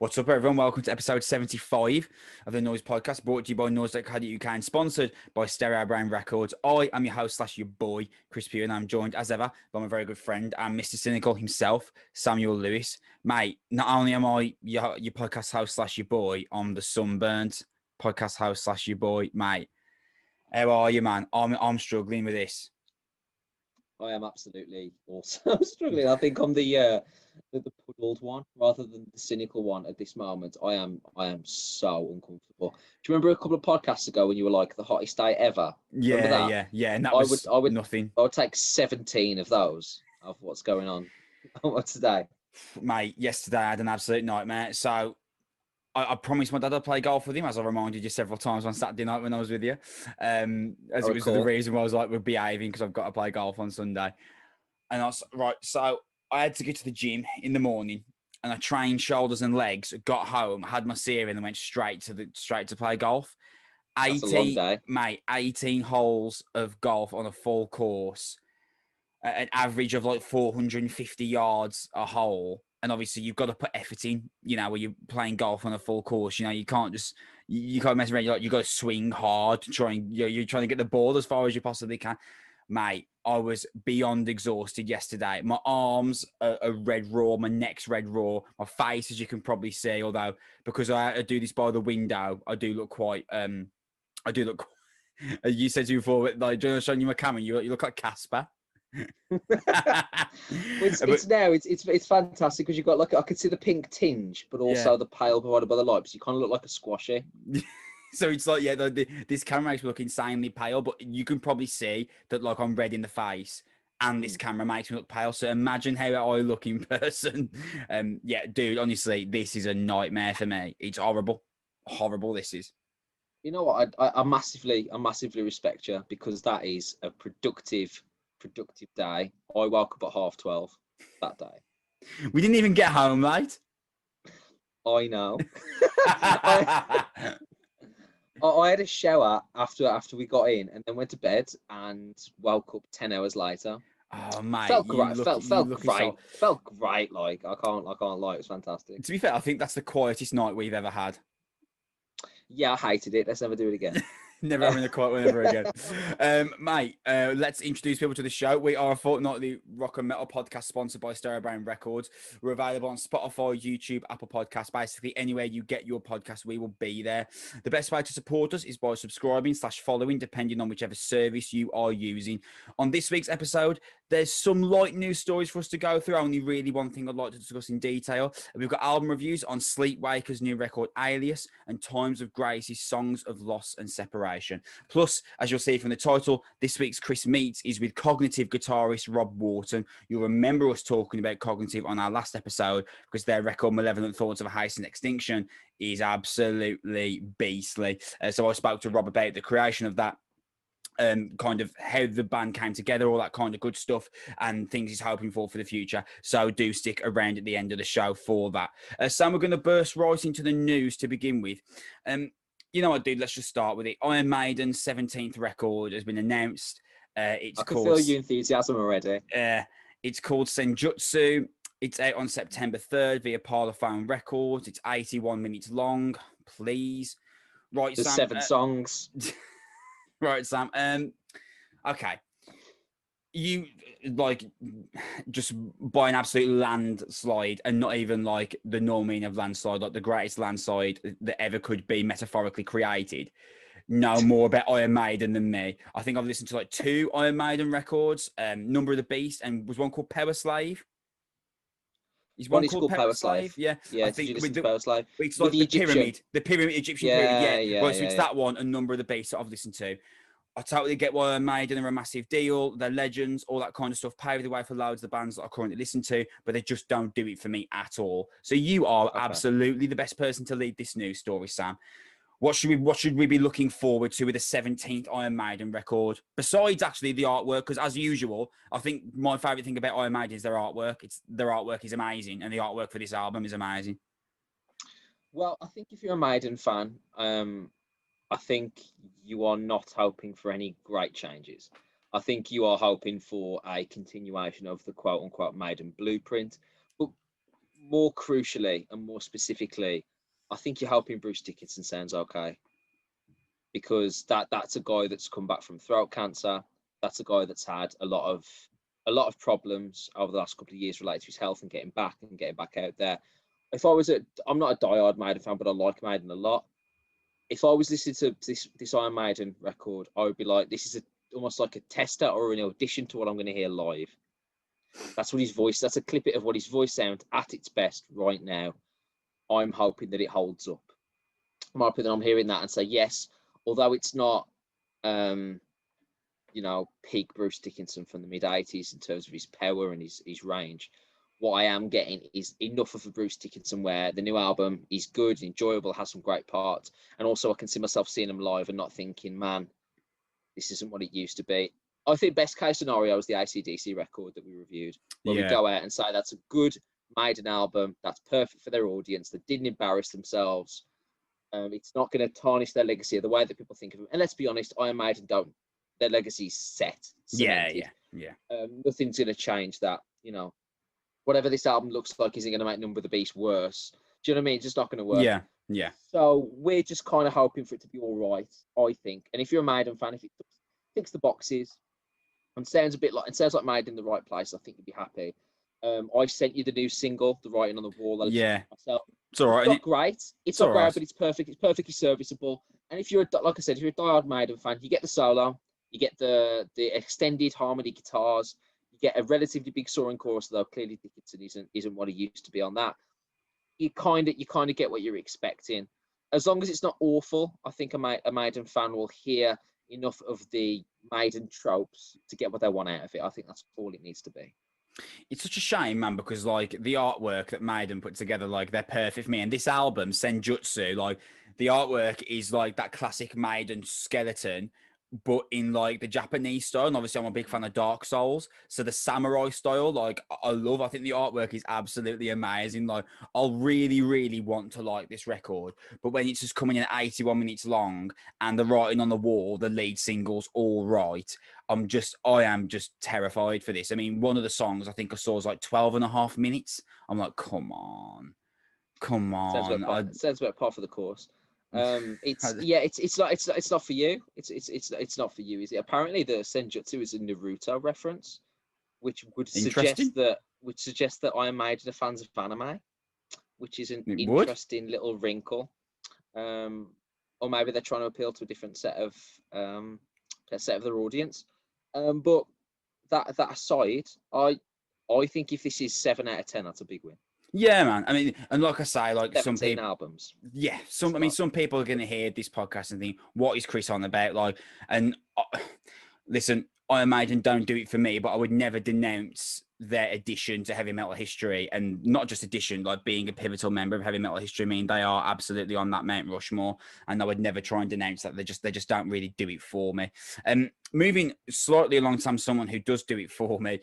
What's up, everyone? Welcome to episode 75 of the Noizze Podcast, brought to you by Noizze.co.uk and sponsored by Stereo Brain Records. I am your host / your boy, Kris, and I'm joined, as ever, by my very good friend and Mr. Cynical himself, Samuel Lewis. Mate, not only am I your podcast host / your boy, I'm the Sunburnt podcast host / your boy. Mate, how are you, man? I'm struggling with this. I am absolutely also struggling. I think I'm the puddled one rather than the cynical one at this moment. I am so uncomfortable. Do you remember a couple of podcasts ago when you were like the hottest day ever? Yeah. And that was nothing. I would take 17 of those of what's going on today. Mate, yesterday I had an absolute nightmare. So I promised my dad I'd play golf with him, as I reminded you several times on Saturday night when I was with you. As it was the reason why I was like, we're behaving because I've got to play golf on Sunday. And I was right. So I had to get to the gym in the morning and I trained shoulders and legs, got home, had my serum and went straight to play golf. That's a long day. Mate, 18 holes of golf on a full course, an average of like 450 yards a hole. And obviously you've got to put effort in, you know, when you're playing golf on a full course. You know, you can't mess around. You got to swing hard to try and, you're trying to get the ball as far as you possibly can. Mate, I was beyond exhausted yesterday. My arms are red raw, my neck's red raw, my face, as you can probably see, although because I do this by the window, I do look quite, you said to me before, like, do you know, showing you my camera, you look like Casper. It's fantastic because you've got like I could see the pink tinge, but also the pale provided by the light, so you kind of look like a squashy. So it's like, this camera makes me look insanely pale, but you can probably see that like I'm red in the face, and this camera makes me look pale. So imagine how I look in person. Dude, honestly, this is a nightmare for me. It's horrible, this is. You know what? I massively respect you because that is a productive day. I woke up at 12:30 that day. We didn't even get home, mate. I know. I had a shower after we got in, and then went to bed and woke up 10 hours later. Oh mate, felt great. Felt great. Like I can't lie. It was fantastic. To be fair, I think that's the quietest night we've ever had. Yeah, I hated it. Let's never do it again. Never having a quiet one ever again. Mate, let's introduce people to the show. We are a fortnightly rock and metal podcast sponsored by Stereo Brain Records. We're available on Spotify, YouTube, Apple Podcasts, basically anywhere you get your podcast, we will be there. The best way to support us is by subscribing / following, depending on whichever service you are using. On this week's episode, there's some light news stories for us to go through. Only really one thing I'd like to discuss in detail. We've got album reviews on Sleepwaker's new record, Alias, and Times of Grace's Songs of Loss and Separation. Plus, as you'll see from the title, this week's Kris Meets is with cognitive guitarist Rob Wharton. You'll remember us talking about cognitive on our last episode because their record Malevolent Thoughts of a Hastened Extinction is absolutely beastly. So I spoke to Rob about the creation of that, kind of how the band came together, all that kind of good stuff, and things he's hoping for the future. So do stick around at the end of the show for that. Sam, we're going to burst right into the news to begin with. You know what, dude? Let's just start with it. Iron Maiden's 17th record has been announced. I can feel your enthusiasm already. It's called Senjutsu. It's out on September 3rd via Parlophone Records. It's 81 minutes long. Please. Right, There's Sam. 7 songs. Right, Sam. Okay. You like just by an absolute landslide, and not even like the normal meaning of landslide, like the greatest landslide that ever could be metaphorically created. Know more about Iron Maiden than me. I think I've listened to like 2 Iron Maiden records, Number of the Beast, and was one called Power Slave. Is one called Power Slave? Yeah, I think with the Power Slave. It's like the pyramid Egyptian pyramid. Yeah. Right, so it's that one and Number of the Beast that I've listened to. I totally get why Iron Maiden are a massive deal. They're legends, all that kind of stuff. Paved the way for loads of the bands that I currently listen to, but they just don't do it for me at all. So you are absolutely the best person to lead this news story, Sam. What should we be looking forward to with the 17th Iron Maiden record? Besides actually the artwork, because as usual, I think my favourite thing about Iron Maiden is their artwork. Their artwork is amazing, and the artwork for this album is amazing. Well, I think if you're a Maiden fan, I think you are not hoping for any great changes. I think you are hoping for a continuation of the quote-unquote Maiden blueprint. But more crucially and more specifically, I think you're hoping Bruce Dickinson sounds okay, because that's a guy that's come back from throat cancer. That's a guy that's had a lot of problems over the last couple of years related to his health and getting back out there. If I was I'm not a diehard Maiden fan, but I like Maiden a lot. If I was listening to this Iron Maiden record, I would be like, this is almost like a tester or an audition to what I'm going to hear live. That's what his voice. That's a clip of what his voice sounds at its best right now. I'm hoping that it holds up. I'm hoping that I'm hearing that and say yes, although it's not, peak Bruce Dickinson from the mid-80s in terms of his power and his range. What I am getting is enough of a Bruce Dickinson where the new album is good, enjoyable, has some great parts, and also I can see myself seeing him live and not thinking, man, this isn't what it used to be. I think best case scenario is the AC/DC record that we reviewed, where we go out and say that's a good Maiden album, that's perfect for their audience, that didn't embarrass themselves. It's not going to tarnish their legacy of the way that people think of them. And let's be honest, Iron Maiden don't. Their legacy's set. Cemented. Yeah. Nothing's going to change that. Whatever this album looks like isn't going to make Number of the Beast worse. Do you know what I mean? It's just not going to work. Yeah. So we're just kind of hoping for it to be all right, I think. And if you're a Maiden fan, if it ticks the boxes and sounds like Maiden in the right place, I think you'd be happy. I sent you the new single, The Writing on the Wall. Myself. It's all right. It's not great. It's not great, but it's perfect. It's perfectly serviceable. And if you're, like I said, if you're a diehard Maiden fan, you get the solo, you get the extended harmony guitars, you get a relatively big soaring chorus, though clearly Dickinson isn't what he used to be on that. You kind of get what you're expecting. As long as it's not awful, I think a Maiden fan will hear enough of the Maiden tropes to get what they want out of it. I think that's all it needs to be. It's such a shame, man, because like the artwork that Maiden put together, like they're perfect for me. And this album, Senjutsu, like the artwork is like that classic Maiden skeleton, but in like the Japanese style. And obviously I'm a big fan of Dark Souls, so the samurai style, like I think the artwork is absolutely amazing. Like I'll really want to like this record, but when it's just coming in at 81 minutes long and the Writing on the Wall, the lead single's all right, I am just terrified for this. I mean, one of the songs I think I saw was like 12 and a half minutes. I'm like, come on. Sounds about par for the course. It's not for you. It's not for you, is it? Apparently, the Senjutsu is a Naruto reference, which would suggest that Iron Maiden are fans of anime, which is an interesting little wrinkle. Or maybe they're trying to appeal to a different set of their audience. But that aside, I think if this is 7 out of 10, that's a big win. Yeah, man. I mean, and like I say, like some people, albums. Yeah, some people are going to hear this podcast and think, "What is Kris on about?" Like, and listen, Iron Maiden don't do it for me, but I would never denounce their addition to heavy metal history, and not just addition, like being a pivotal member of heavy metal history. I mean, they are absolutely on that Mount Rushmore, and I would never try and denounce that. They just don't really do it for me. Moving slightly alongside someone who does do it for me,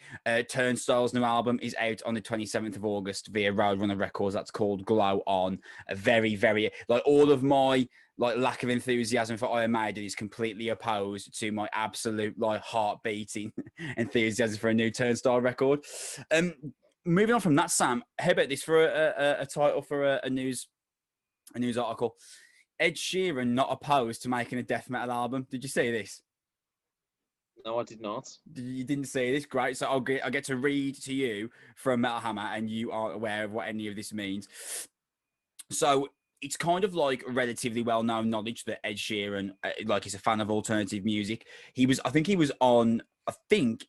Turnstile's new album is out on the 27th of August via Roadrunner Records. That's called Glow On. A very, very, like all of my like lack of enthusiasm for Iron Maiden is completely opposed to my absolute like heart beating enthusiasm for a new Turnstile record. Moving on from that, Sam, how about this for a title for a news article? Ed Sheeran not opposed to making a death metal album. Did you see this? No, I did not. You didn't see this? Great. So I'll get to read to you from Metal Hammer, and you aren't aware of what any of this means. So it's kind of like relatively well-known knowledge that Ed Sheeran, like, is a fan of alternative music. I think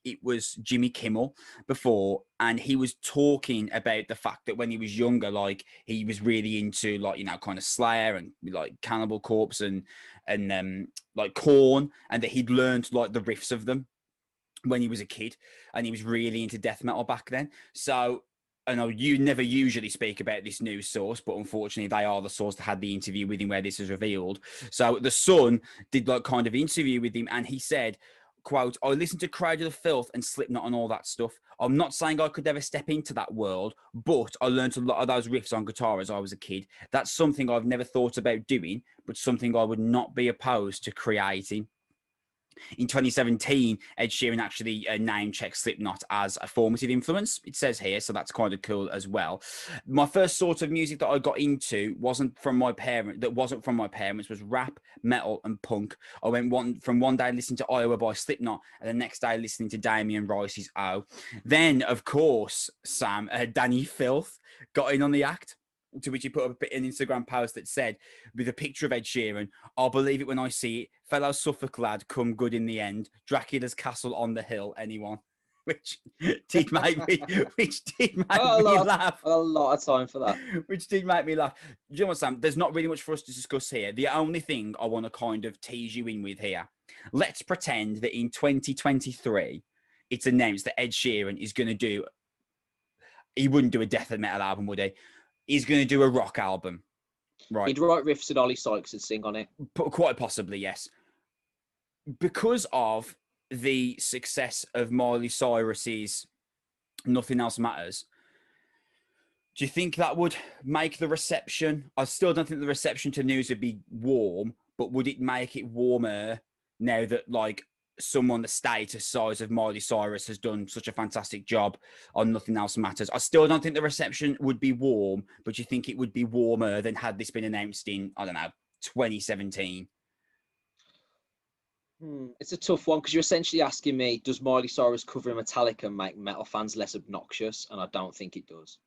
it was Jimmy Kimmel before, and he was talking about the fact that when he was younger, like, he was really into, like, you know, kind of Slayer and like Cannibal Corpse and like Korn, and that he'd learned like the riffs of them when he was a kid, and he was really into death metal back then. So I know you never usually speak about this news source, but unfortunately they are the source that had the interview with him where this is revealed. So The Sun did like kind of interview with him, and he said, quote, "I listened to Cradle of Filth and Slipknot and all that stuff. I'm not saying I could ever step into that world, but I learned a lot of those riffs on guitar as I was a kid. That's something I've never thought about doing, but something I would not be opposed to creating." In 2017, Ed Sheeran actually name-checked Slipknot as a formative influence, it says here, so that's kind of cool as well. My first sort of music that I got into wasn't from my parents, was rap, metal, and punk. I went from one day listening to Iowa by Slipknot, and the next day listening to Damien Rice's O. Then, of course, Sam, Danny Filth got in on the act, to which he put up an Instagram post that said, with a picture of Ed Sheeran, "I'll believe it when I see it. Fellow Suffolk lad, come good in the end. Dracula's castle on the hill, anyone?" Which did make me, laugh. A lot of time for that. Which did make me laugh. Do you know what, Sam? There's not really much for us to discuss here. The only thing I want to kind of tease you in with here, let's pretend that in 2023, it's announced that Ed Sheeran is going to do, he wouldn't do a death metal album, would he? He's going to do a rock album, right? He'd write riffs and Ollie Sykes would sing on it. Quite possibly, yes. Because of the success of Miley Cyrus's Nothing Else Matters, do you think that would make the reception? I still don't think the reception to news would be warm, but would it make it warmer now that, like, someone the status size of Miley Cyrus has done such a fantastic job on Nothing Else Matters? I still don't think the reception would be warm, but you think it would be warmer than had this been announced in, I don't know, 2017? It's a tough one, because you're essentially asking me, does Miley Cyrus covering Metallica make metal fans less obnoxious? And I don't think it does.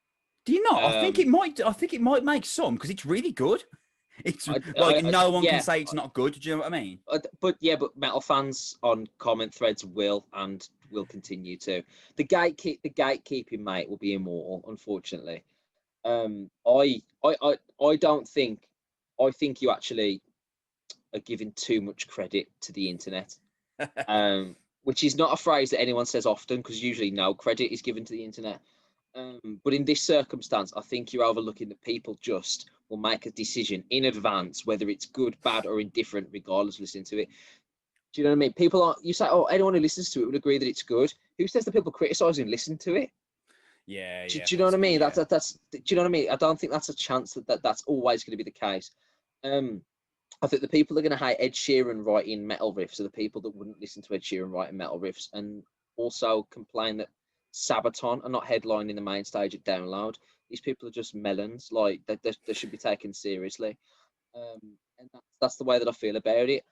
Do you not? I think it might. I think it might make some, because it's really good. It's no one can say it's not good. Do you know what I mean? But metal fans on comment threads will continue to. The gatekeeping, mate, will be immortal, unfortunately. I don't think. I think you actually are giving too much credit to the internet, which is not a phrase that anyone says often, because usually no credit is given to the internet. But in this circumstance, I think you're overlooking that people just will make a decision in advance, whether it's good, bad, or indifferent, regardless of listening to it. Do you know what I mean? People are, you say, oh, anyone who listens to it would agree that it's good. Who says that people criticizing listen to it? Yeah. Do you know what I mean? That's do you know what I mean? I don't think that's a chance that's always going to be the case. I think the people that are going to hate Ed Sheeran writing metal riffs are the people that wouldn't listen to Ed Sheeran writing metal riffs, and also complain that Sabaton are not headlining the main stage at Download. These people are just melons. Like, they should be taken seriously. And that's the way that I feel about it.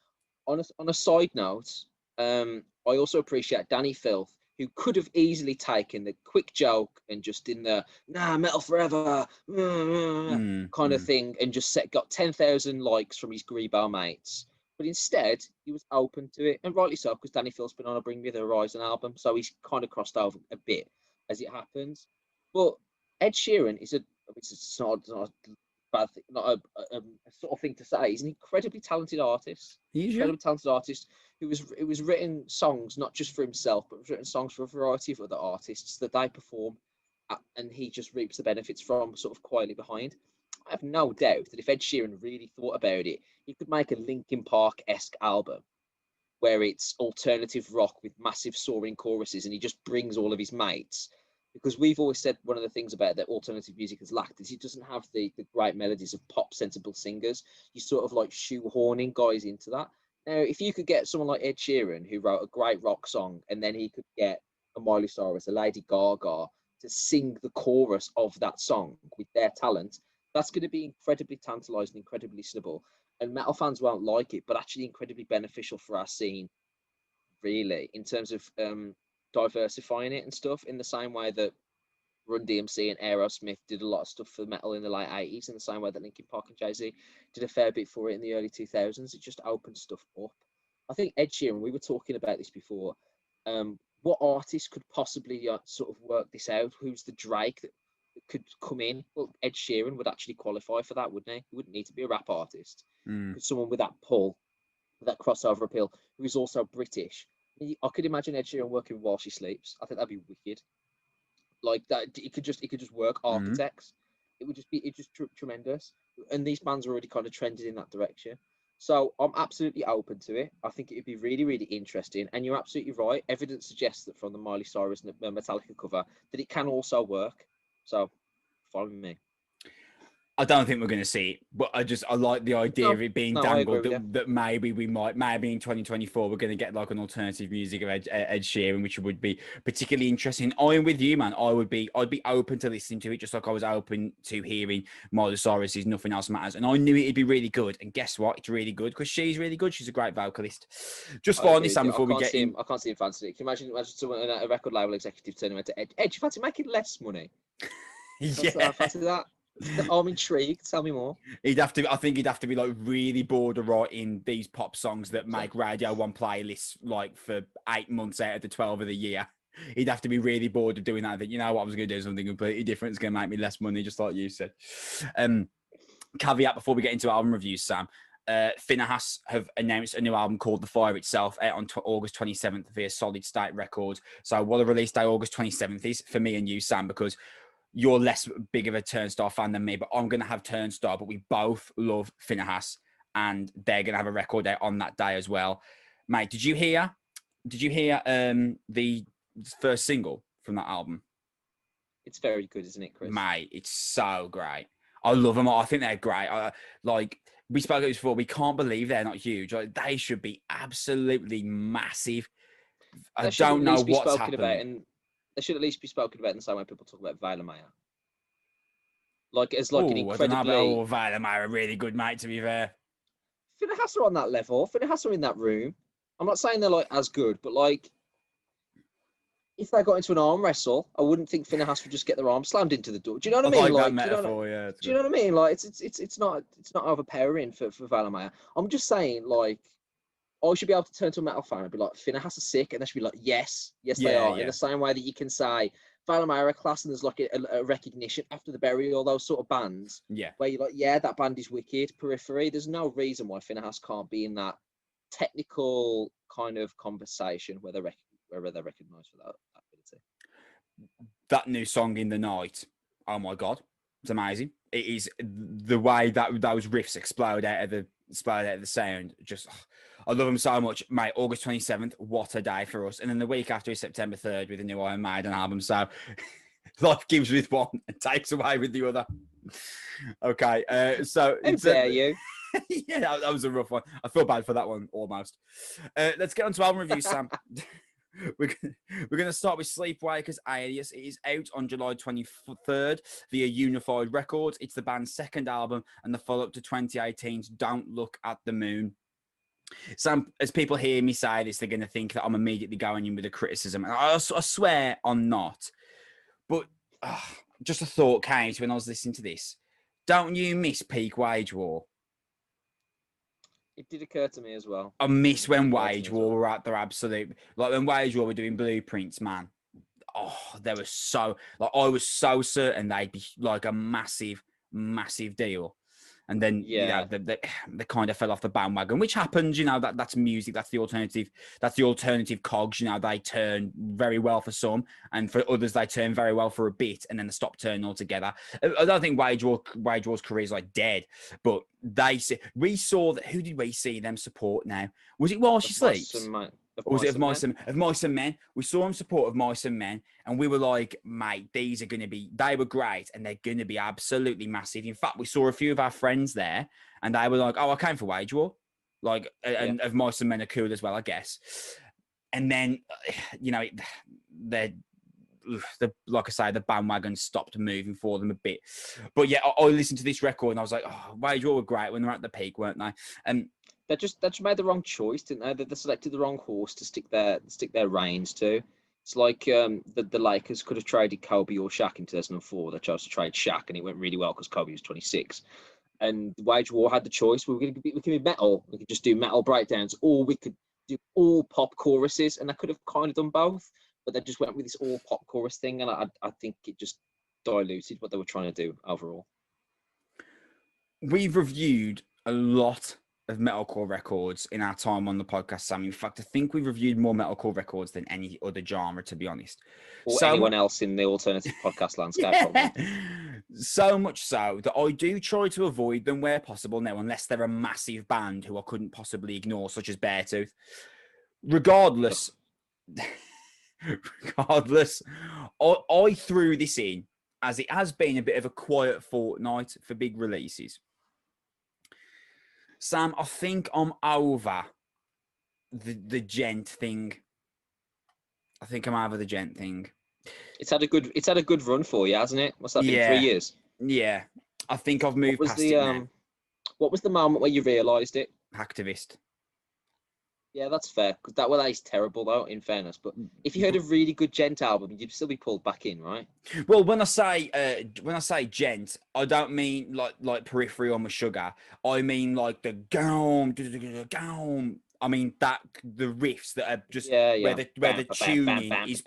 On a side note, I also appreciate Danny Filth, who could have easily taken the quick joke and just in the metal forever kind of thing, and just got 10,000 likes from his Grebo mates. But instead, he was open to it, and rightly so, because Danny Filth's been on a Bring Me the Horizon album, so he's kind of crossed over a bit as it happens. But Ed Sheeran is it's not a bad thing, not a sort of thing to say. He's an incredibly talented artist. Talented artist who was written songs not just for himself, but written songs for a variety of other artists that they perform, and he just reaps the benefits from, sort of quietly behind. I have no doubt that if Ed Sheeran really thought about it, he could make a Linkin Park-esque album where it's alternative rock with massive soaring choruses, and he just brings all of his mates. Because we've always said one of the things about that alternative music has lacked is it doesn't have the great melodies of pop sensible singers. You sort of like shoehorning guys into that. Now, if you could get someone like Ed Sheeran, who wrote a great rock song, and then he could get a Miley Cyrus, a Lady Gaga, to sing the chorus of that song with their talent, that's going to be incredibly tantalizing, incredibly listenable. And metal fans won't like it, but actually incredibly beneficial for our scene, really, in terms of diversifying it and stuff, in the same way that Run DMC and Aerosmith did a lot of stuff for metal in the late 80s, in the same way that Linkin Park and Jay-Z did a fair bit for it in the early 2000s. It just opened stuff up. I think Ed Sheeran, we were talking about this before, what artist could possibly sort of work this out? Who's the Drake that could come in? Well, Ed Sheeran would actually qualify for that, wouldn't he? He wouldn't need to be a rap artist. Someone with that pull, with that crossover appeal, who is also British. I could imagine Ed Sheeran working while she sleeps. I think that'd be wicked. Like that, it could just work. Architects, it would just be tremendous. And these bands are already kind of trending in that direction. So I'm absolutely open to it. I think it'd be really, really interesting. And you're absolutely right. Evidence suggests that from the Miley Cyrus Metallica cover that it can also work. So follow me. I don't think we're going to see it, but I like the idea of it being I agree dangled with you. that maybe maybe in 2024 we're going to get like an alternative music of Ed Sheeran, which would be particularly interesting. I'm with you, man. I'd be open to listening to it, just like I was open to hearing Miley Cyrus's "Nothing Else Matters," and I knew it'd be really good. And guess what? It's really good because she's really good. She's a great vocalist. Just I finally, agree Sam, with you. before we get in, I can't see him fancy it. Can you imagine someone a record label executive turning around to Ed? Ed, you fancy making less money? yeah. Fancy that? I'm intrigued. Tell me more. I think he'd have to be like really bored of writing these pop songs that make Radio 1 playlists like for 8 months out of the 12 of the year. He'd have to be really bored of doing that. I think, you know what, I was going to do something completely different. It's going to make me less money, just like you said. Caveat before we get into album reviews, Sam. Phinehas have announced a new album called The Fire Itself out on August 27th via Solid State Records. So what the release day August 27th is for me and you, Sam, because you're less big of a Turnstile fan than me, but I'm going to have Turnstile, but we both love Phinehas, and they're going to have a record out on that day as well. Mate, did you hear the first single from that album? It's very good, isn't it, Chris? Mate, it's so great. I love them all. I think they're great. Like, we spoke about this before, we can't believe they're not huge. Like, they should be absolutely massive. I don't know what's happening. They should at least be spoken about in the same way people talk about Viola Maya. Like, as like an I don't incredibly... know about Viola Maya, really good, mate, to be fair. Phinehas are on that level. Phinehas are in that room. I'm not saying they're like as good, but like, if they got into an arm wrestle, I wouldn't think Phinehas would just get their arm slammed into the door. Do you know what I mean? Like that metaphor, do you know what I mean? Like, it's not overpowering for Viola Maya. I'm just saying, like, I should be able to turn to a metal fan and be like, Phinehas are sick, and they should be like, yes, they are. In the same way that you can say Viola Maya are class, and there's like a recognition after the burial, those sort of bands. Yeah. Where you're like, yeah, that band is wicked. Periphery. There's no reason why Phinehas can't be in that technical kind of conversation where they're recognised for that ability. That new song In the Night, oh my god, it's amazing. It is the way that those riffs explode out of the sound. Just, I love them so much, mate. August 27th, what a day for us. And then the week after is September 3rd with a new Iron Maiden album. So life gives with one and takes away with the other. Okay, so how dare you? Yeah, that was a rough one. I feel bad for that one almost. Let's get on to album reviews, Sam. We're going to start with Sleepwalkers Alias. It is out on July 23rd via Unified Records. It's the band's second album and the follow-up to 2018's Don't Look at the Moon. Sam, as people hear me say this, they're going to think that I'm immediately going in with a criticism. And I swear I'm not. But just a thought came to when I was listening to this. Don't you miss peak Wage War? It did occur to me as well. I miss when Wage War were at their absolute... Like, when Wage War were doing Blueprints, man. Oh, they were so... Like, I was so certain they'd be, like, a massive, massive deal. And then, yeah, you know, they kind of fell off the bandwagon, which happens, you know, that's music, that's the alternative cogs, you know, they turn very well for some, and for others, they turn very well for a bit, and then they stop turning altogether. I don't think Wage War's career is, like, dead, but we saw that, who did we see them support now? Was it While She Sleeps? Or was it of Mice and Men? We saw them support of Mice and Men, and we were like, mate, they were great, and they're going to be absolutely massive. In fact, we saw a few of our friends there, and they were like, oh, I came for Wage War. Like, and of Mice and Men are cool as well, I guess. And then, you know, like I say, the bandwagon stopped moving for them a bit. But yeah, I listened to this record, and I was like, oh, Wage War were great when they were at the peak, weren't they? They just made the wrong choice, didn't they? They selected the wrong horse to stick their reins to. It's like the Lakers could have traded Kobe or Shaq in 2004. They chose to trade Shaq, and it went really well because Kobe was 26. And Wage War had the choice. We could be metal. We could just do metal breakdowns, or we could do all pop choruses, and they could have kind of done both. But they just went with this all pop chorus thing, and I think it just diluted what they were trying to do overall. We've reviewed a lot of metalcore records in our time on the podcast, Sam. In fact, I think we've reviewed more metalcore records than any other genre, to be honest. Or anyone else in the alternative podcast landscape. Probably. So much so that I do try to avoid them where possible now, unless they're a massive band who I couldn't possibly ignore, such as Beartooth. Regardless, I threw this in as it has been a bit of a quiet fortnight for big releases. Sam, I think I'm over the gent thing. I think I'm over the gent thing. It's had a good run for you, hasn't it? What's that been? 3 years? Yeah. I think I've moved past it now. What was the moment where you realised it? Hacktivist. Yeah, that's fair. Because that is terrible, though, in fairness. But if you heard a really good gent album, you'd still be pulled back in, right? Well, when I say gent, I don't mean like Periphery or Meshuggah. I mean like the goom. I mean that the riffs that are just where the tuning is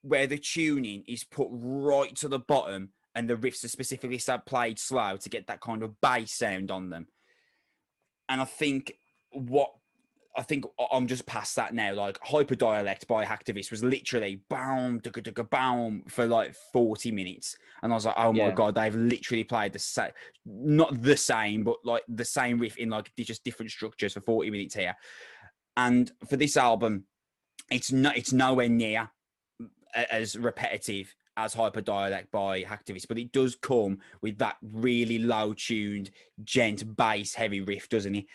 where the tuning is put right to the bottom and the riffs are specifically played slow to get that kind of bass sound on them. And I think I'm just past that now. Like Hyperdialect by Hacktivist was literally boom, boom for like 40 minutes. And I was like, oh my God, they've literally played the same, not the same, but like the same riff in like just different structures for 40 minutes here. And for this album, it's nowhere near as repetitive as Hyperdialect by Hacktivist, but it does come with that really low tuned gent bass heavy riff, doesn't it?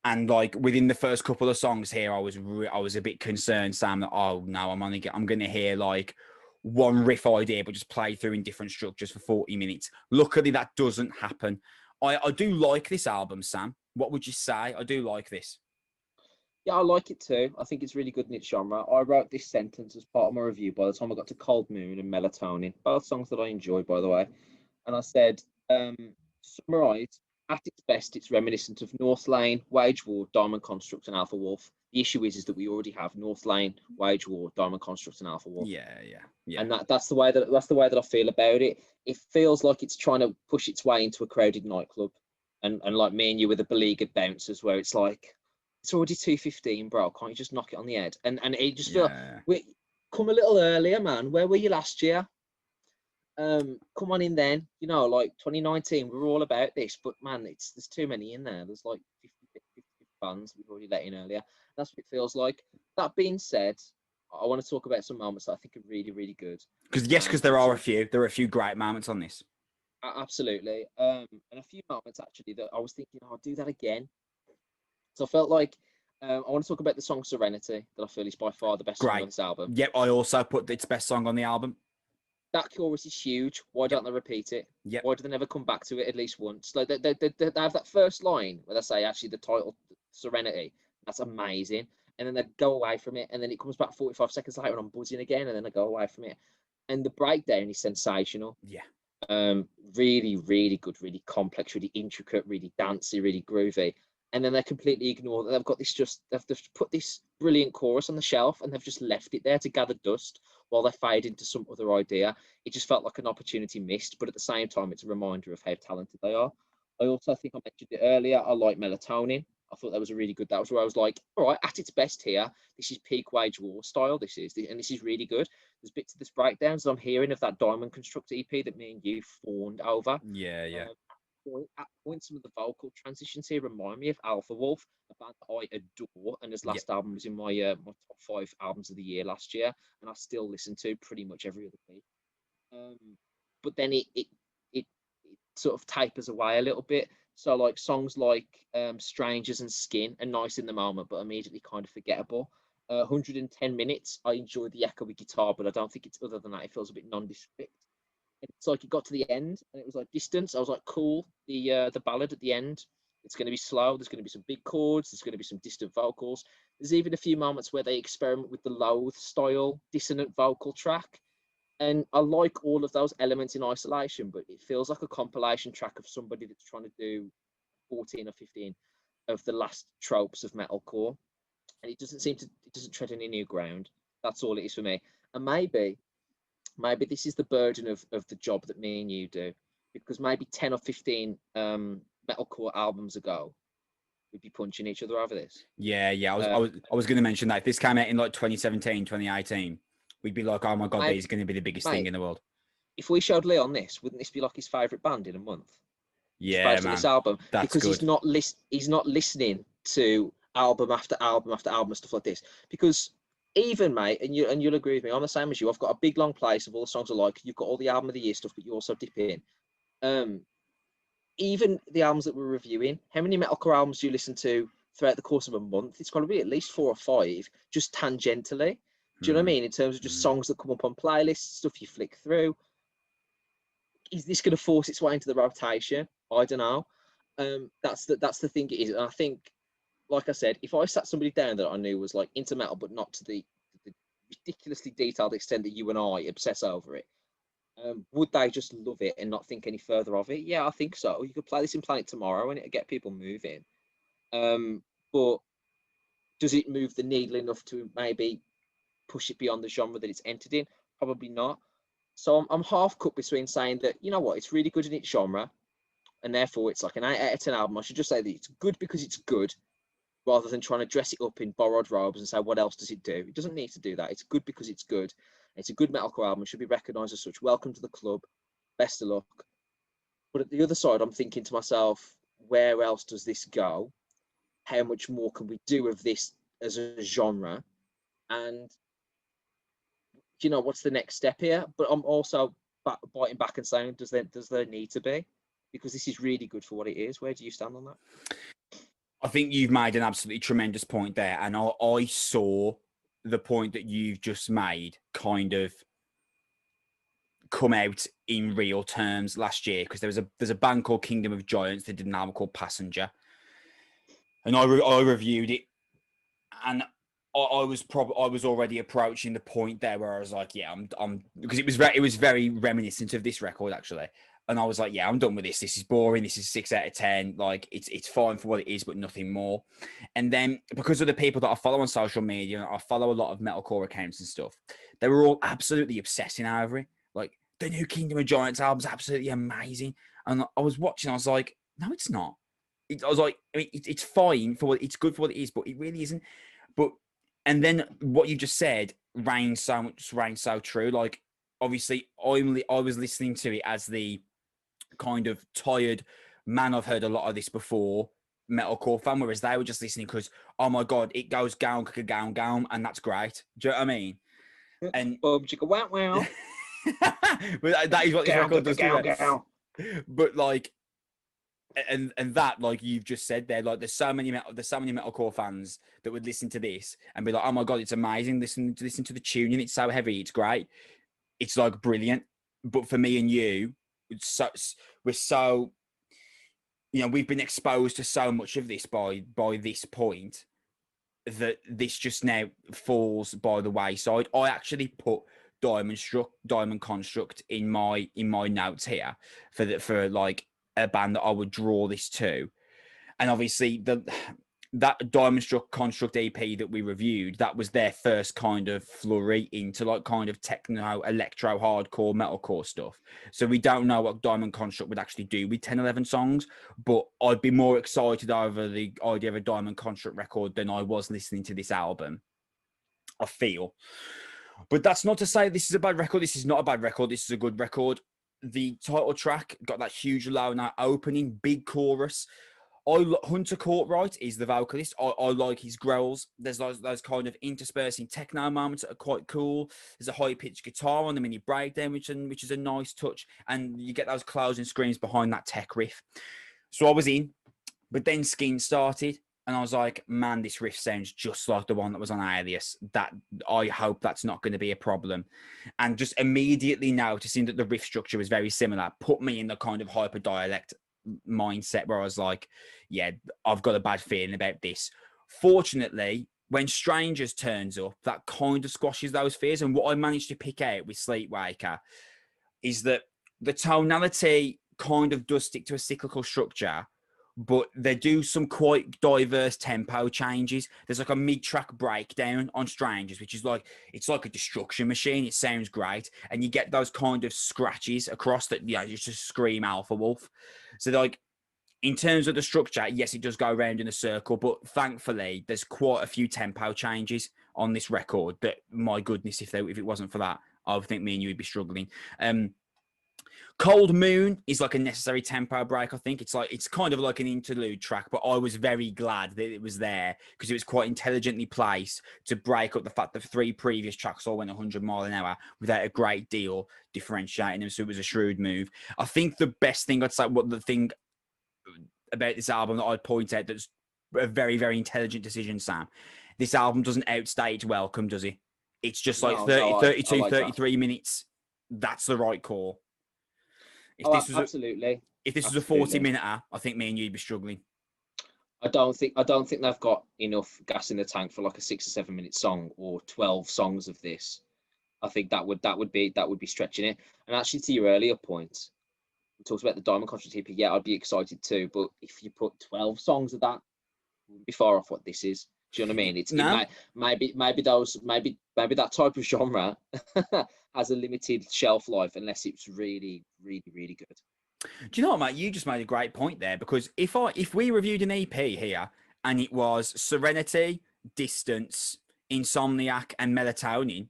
And like within the first couple of songs here, I was a bit concerned, Sam, that oh no, I'm going to hear like one riff idea, but just play through in different structures for 40 minutes. Luckily, that doesn't happen. I do like this album, Sam. What would you say? I do like this. Yeah, I like it too. I think it's really good in its genre. I wrote this sentence as part of my review by the time I got to Cold Moon and Melatonin, both songs that I enjoy, by the way. And I said, summarise, at its best, it's reminiscent of North Lane, Wage War, Diamond Construct, and Alpha Wolf. The issue is that we already have North Lane, Wage War, Diamond Construct, and Alpha Wolf. Yeah. And that's the way that I feel about it. It feels like it's trying to push its way into a crowded nightclub, and like me and you with the beleaguered bouncers, where it's like, it's already 2:15, bro. Can't you just knock it on the head? And it just feels come a little earlier, man. Where were you last year? Come on in then. You know, like 2019, we were all about this, but man, there's too many in there. There's like 50 fans we've already let in earlier. That's what it feels like. That being said, I want to talk about some moments that I think are really, really good. Because there are a few great moments on this. Absolutely. And a few moments actually that I was thinking, I'll do that again. So I felt like I want to talk about the song Serenity, that I feel is by far the best song on this album. Yep, I also put its best song on the album. That chorus is huge. Why don't they repeat it? Yep. Why do they never come back to it at least once? Like they have that first line where they say actually the title Serenity. That's amazing. And then they go away from it, and then it comes back 45 seconds later and I'm buzzing again, and then they go away from it. And the breakdown is sensational. Yeah. Really, really good, really complex, really intricate, really dancey, really groovy. And then they completely ignore that they've got this they've put this brilliant chorus on the shelf and they've just left it there to gather dust while they fade into some other idea. It just felt like an opportunity missed, but at the same time, it's a reminder of how talented they are. I also think I mentioned it earlier. I like Melatonin. I thought that was that was where I was like, all right, at its best here, this is peak Wage War style. This is really good. There's bits of this breakdowns that I'm hearing of that Diamond Construct EP that me and you fawned over. Yeah. At points, some of the vocal transitions here remind me of Alpha Wolf, a band that I adore, and his last album was in my my top 5 albums of the year last year, and I still listen to pretty much every other week. But then it sort of tapers away a little bit. So like songs like Strangers and Skin are nice in the moment, but immediately kind of forgettable. 110 minutes, I enjoyed the echoey guitar, but I don't think it's other than that. It feels a bit nondescript. It's like it got to the end and it was like Distance. I was like, cool. The ballad at the end, it's going to be slow. There's going to be some big chords. There's going to be some distant vocals. There's even a few moments where they experiment with the Loathe style dissonant vocal track. And I like all of those elements in isolation, but it feels like a compilation track of somebody that's trying to do 14 or 15 of the last tropes of metalcore. And it doesn't tread any new ground. That's all it is for me. And maybe this is the burden of the job that me and you do, because maybe 10 or 15 metalcore albums ago, we'd be punching each other over this. Yeah. I was going to mention that if this came out in like 2017, 2018, we'd be like, oh my God, these are going to be the biggest thing in the world. If we showed Leon this, wouldn't this be like his favourite band in a month? Yeah, man. This album, that's because good. he's not listening to album after album after album and stuff like this, because even, mate, and you'll agree with me. I'm the same as you. I've got a big long place of all the songs I like. You've got all the album of the year stuff, but you also dip in. Even the albums that we're reviewing, how many metalcore albums do you listen to throughout the course of a month? It's got to be at least 4 or 5, just tangentially. Do you know what I mean? In terms of just songs that come up on playlists, stuff you flick through. Is this going to force its way into the rotation? I don't know. That's the thing it is. And I think, like I said, if I sat somebody down that I knew was like into metal, but not to the ridiculously detailed extent that you and I obsess over it, would they just love it and not think any further of it? Yeah, I think so. You could play this in Planet tomorrow and it'd get people moving. But does it move the needle enough to maybe push it beyond the genre that it's entered in? Probably not. So I'm half cut between saying that, you know what, it's really good in its genre, and therefore it's like an 8 out of 10 album. I should just say that it's good because it's good, rather than trying to dress it up in borrowed robes and say, what else does it do? It doesn't need to do that. It's good because it's good. It's a good metalcore album. It should be recognised as such. Welcome to the club. Best of luck. But at the other side, I'm thinking to myself, where else does this go? How much more can we do of this as a genre? And, you know, what's the next step here? But I'm also biting back and saying, does there need to be? Because this is really good for what it is. Where do you stand on that? I think you've made an absolutely tremendous point there. And I saw the point that you've just made kind of come out in real terms last year, because there's a band called Kingdom of Giants that did an album called Passenger, and I reviewed it, and I was already approaching the point there where I was like, yeah, I'm because it was very reminiscent of this record actually, and I was like, yeah, I'm done with this. This is boring. This is 6 out of 10. Like it's fine for what it is, but nothing more. And then because of the people that I follow on social media, I follow a lot of metalcore accounts and stuff. They were all absolutely obsessing over it. Like, the new Kingdom of Giants album is absolutely amazing. And I was watching, I was like, no, it's not. I was like, I mean, it's fine for what it's good for what it is, but it really isn't. But and then what you just said rang so true. Like, obviously, I was listening to it as the kind of tired man. I've heard a lot of this before, metalcore fan, whereas they were just listening because, oh my god, it goes gown, and that's great. Do you know what I mean? And wow, wow. but that is what this record does. But like, and that, like you've just said there, like there's so many metalcore fans that would listen to this and be like, oh my god, it's amazing. Listen to the tuning. It's so heavy. It's great. It's like brilliant. But for me and you, we're so, you know, we've been exposed to so much of this by this point that this just now falls by the wayside. I actually put Diamond Construct in my notes here for like a band that I would draw this to. And obviously that Diamond Construct EP that we reviewed, that was their first kind of flurry into like kind of techno, electro, hardcore, metalcore stuff. So we don't know what Diamond Construct would actually do with 10, 11 songs, but I'd be more excited over the idea of a Diamond Construct record than I was listening to this album, I feel. But that's not to say this is a bad record. This is not a bad record. This is a good record. The title track got that huge low note opening, big chorus. Hunter Courtright is the vocalist. I like his growls. There's those kind of interspersing techno moments that are quite cool. There's a high-pitched guitar on the mini breakdown, which is a nice touch. And you get those closing screams behind that tech riff. So I was in, but then Skin started. And I was like, man, this riff sounds just like the one that was on Alias. That I hope that's not going to be a problem. And just immediately noticing that the riff structure was very similar put me in the kind of hyper dialect mindset where I was like, yeah, I've got a bad feeling about this. Fortunately, when Strangers turns up, that kind of squashes those fears. And what I managed to pick out with Sleepwaker is that the tonality kind of does stick to a cyclical structure, but they do some quite diverse tempo changes. There's like a mid-track breakdown on Strangers, which is like, it's like a destruction machine. It sounds great. And you get those kind of scratches across that, you know, you just scream Alpha Wolf. So like, in terms of the structure, yes, it does go around in a circle, but thankfully there's quite a few tempo changes on this record that, my goodness, if it wasn't for that, I would think me and you would be struggling. Cold Moon is like a necessary tempo break. I think it's kind of like an interlude track, but I was very glad that it was there because it was quite intelligently placed to break up the fact that the 3 previous tracks all went 100 mile an hour without a great deal differentiating them. So it was a shrewd move. I think the best thing I'd say, what the thing about this album that I'd point out that's a very, very intelligent decision, Sam. This album doesn't outstay its welcome, does it? It's just like No, 30, no, I 32, like that. 33 minutes. That's the right call. If Oh, this was absolutely. if this was a Absolutely. 40-minute, I think me and you'd be struggling. I don't think they've got enough gas in the tank for like a 6 or 7 minute song or 12 songs of this. I think that would be stretching it. And actually, to your earlier point, we talked about the Diamond Contract EP. Yeah, I'd be excited too. But if you put 12 songs of that, it wouldn't be far off what this is. Do you know what I mean? No, Maybe that type of genre has a limited shelf life unless it's really, really, really good. do you know what, mate? You just made a great point there because if we reviewed an EP here and it was Serenity, Distance, Insomniac, and Melatonin,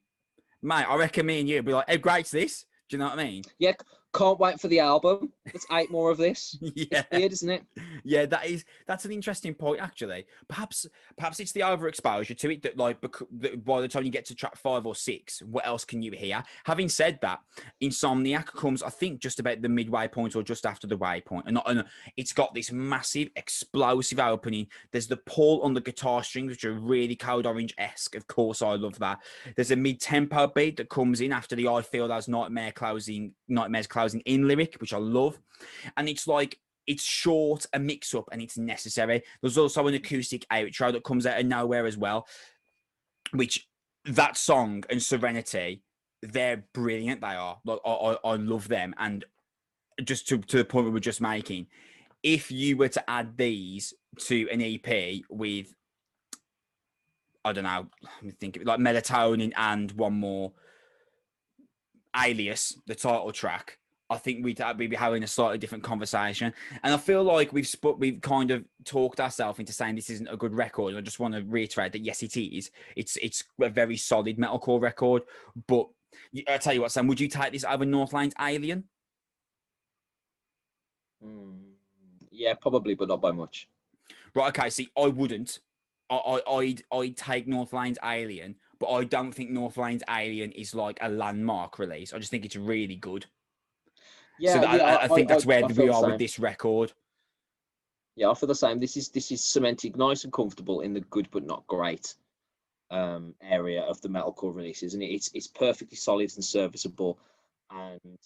mate, I reckon me and you'd be like, "How great's this?" Do you know what I mean? Yeah, can't wait for the album. Let's 8 more of this. Yeah, It's weird, isn't it? yeah, that's an interesting point actually. Perhaps it's the overexposure to it that like that by the time you get to track 5 or 6, what else can you hear? Having said that, Insomniac comes I think just about the midway point or just after the waypoint, and it's got this massive explosive opening. There's the pull on the guitar strings which are really Code Orange-esque. Of course, I love that. There's a mid-tempo beat that comes in after the I Feel Those Nightmares closing in lyric, which I love. And it's like, it's short, a mix-up, and it's necessary. There's also an acoustic outro that comes out of nowhere as well, which that song and Serenity, they're brilliant. They are. Like, I love them. And just to the point we were just making, if you were to add these to an EP with, I don't know, let me think, like Melatonin and one more, Alias, the title track, I think we'd be having a slightly different conversation. And I feel like we've kind of talked ourselves into saying this isn't a good record. And I just want to reiterate that yes, it is. It's a very solid metalcore record. But I tell you what, Sam, would you take this over Northlane's Alien? Yeah, probably, but not by much. Right. Okay. See, I wouldn't. I'd take Northlane's Alien, but I don't think Northlane's Alien is like a landmark release. I just think it's really good. Yeah, So I think that's where I we feel the are with same. this record. Yeah, I feel the same. This is cemented nice and comfortable in the good but not great area of the metalcore releases, and it's perfectly solid and serviceable, and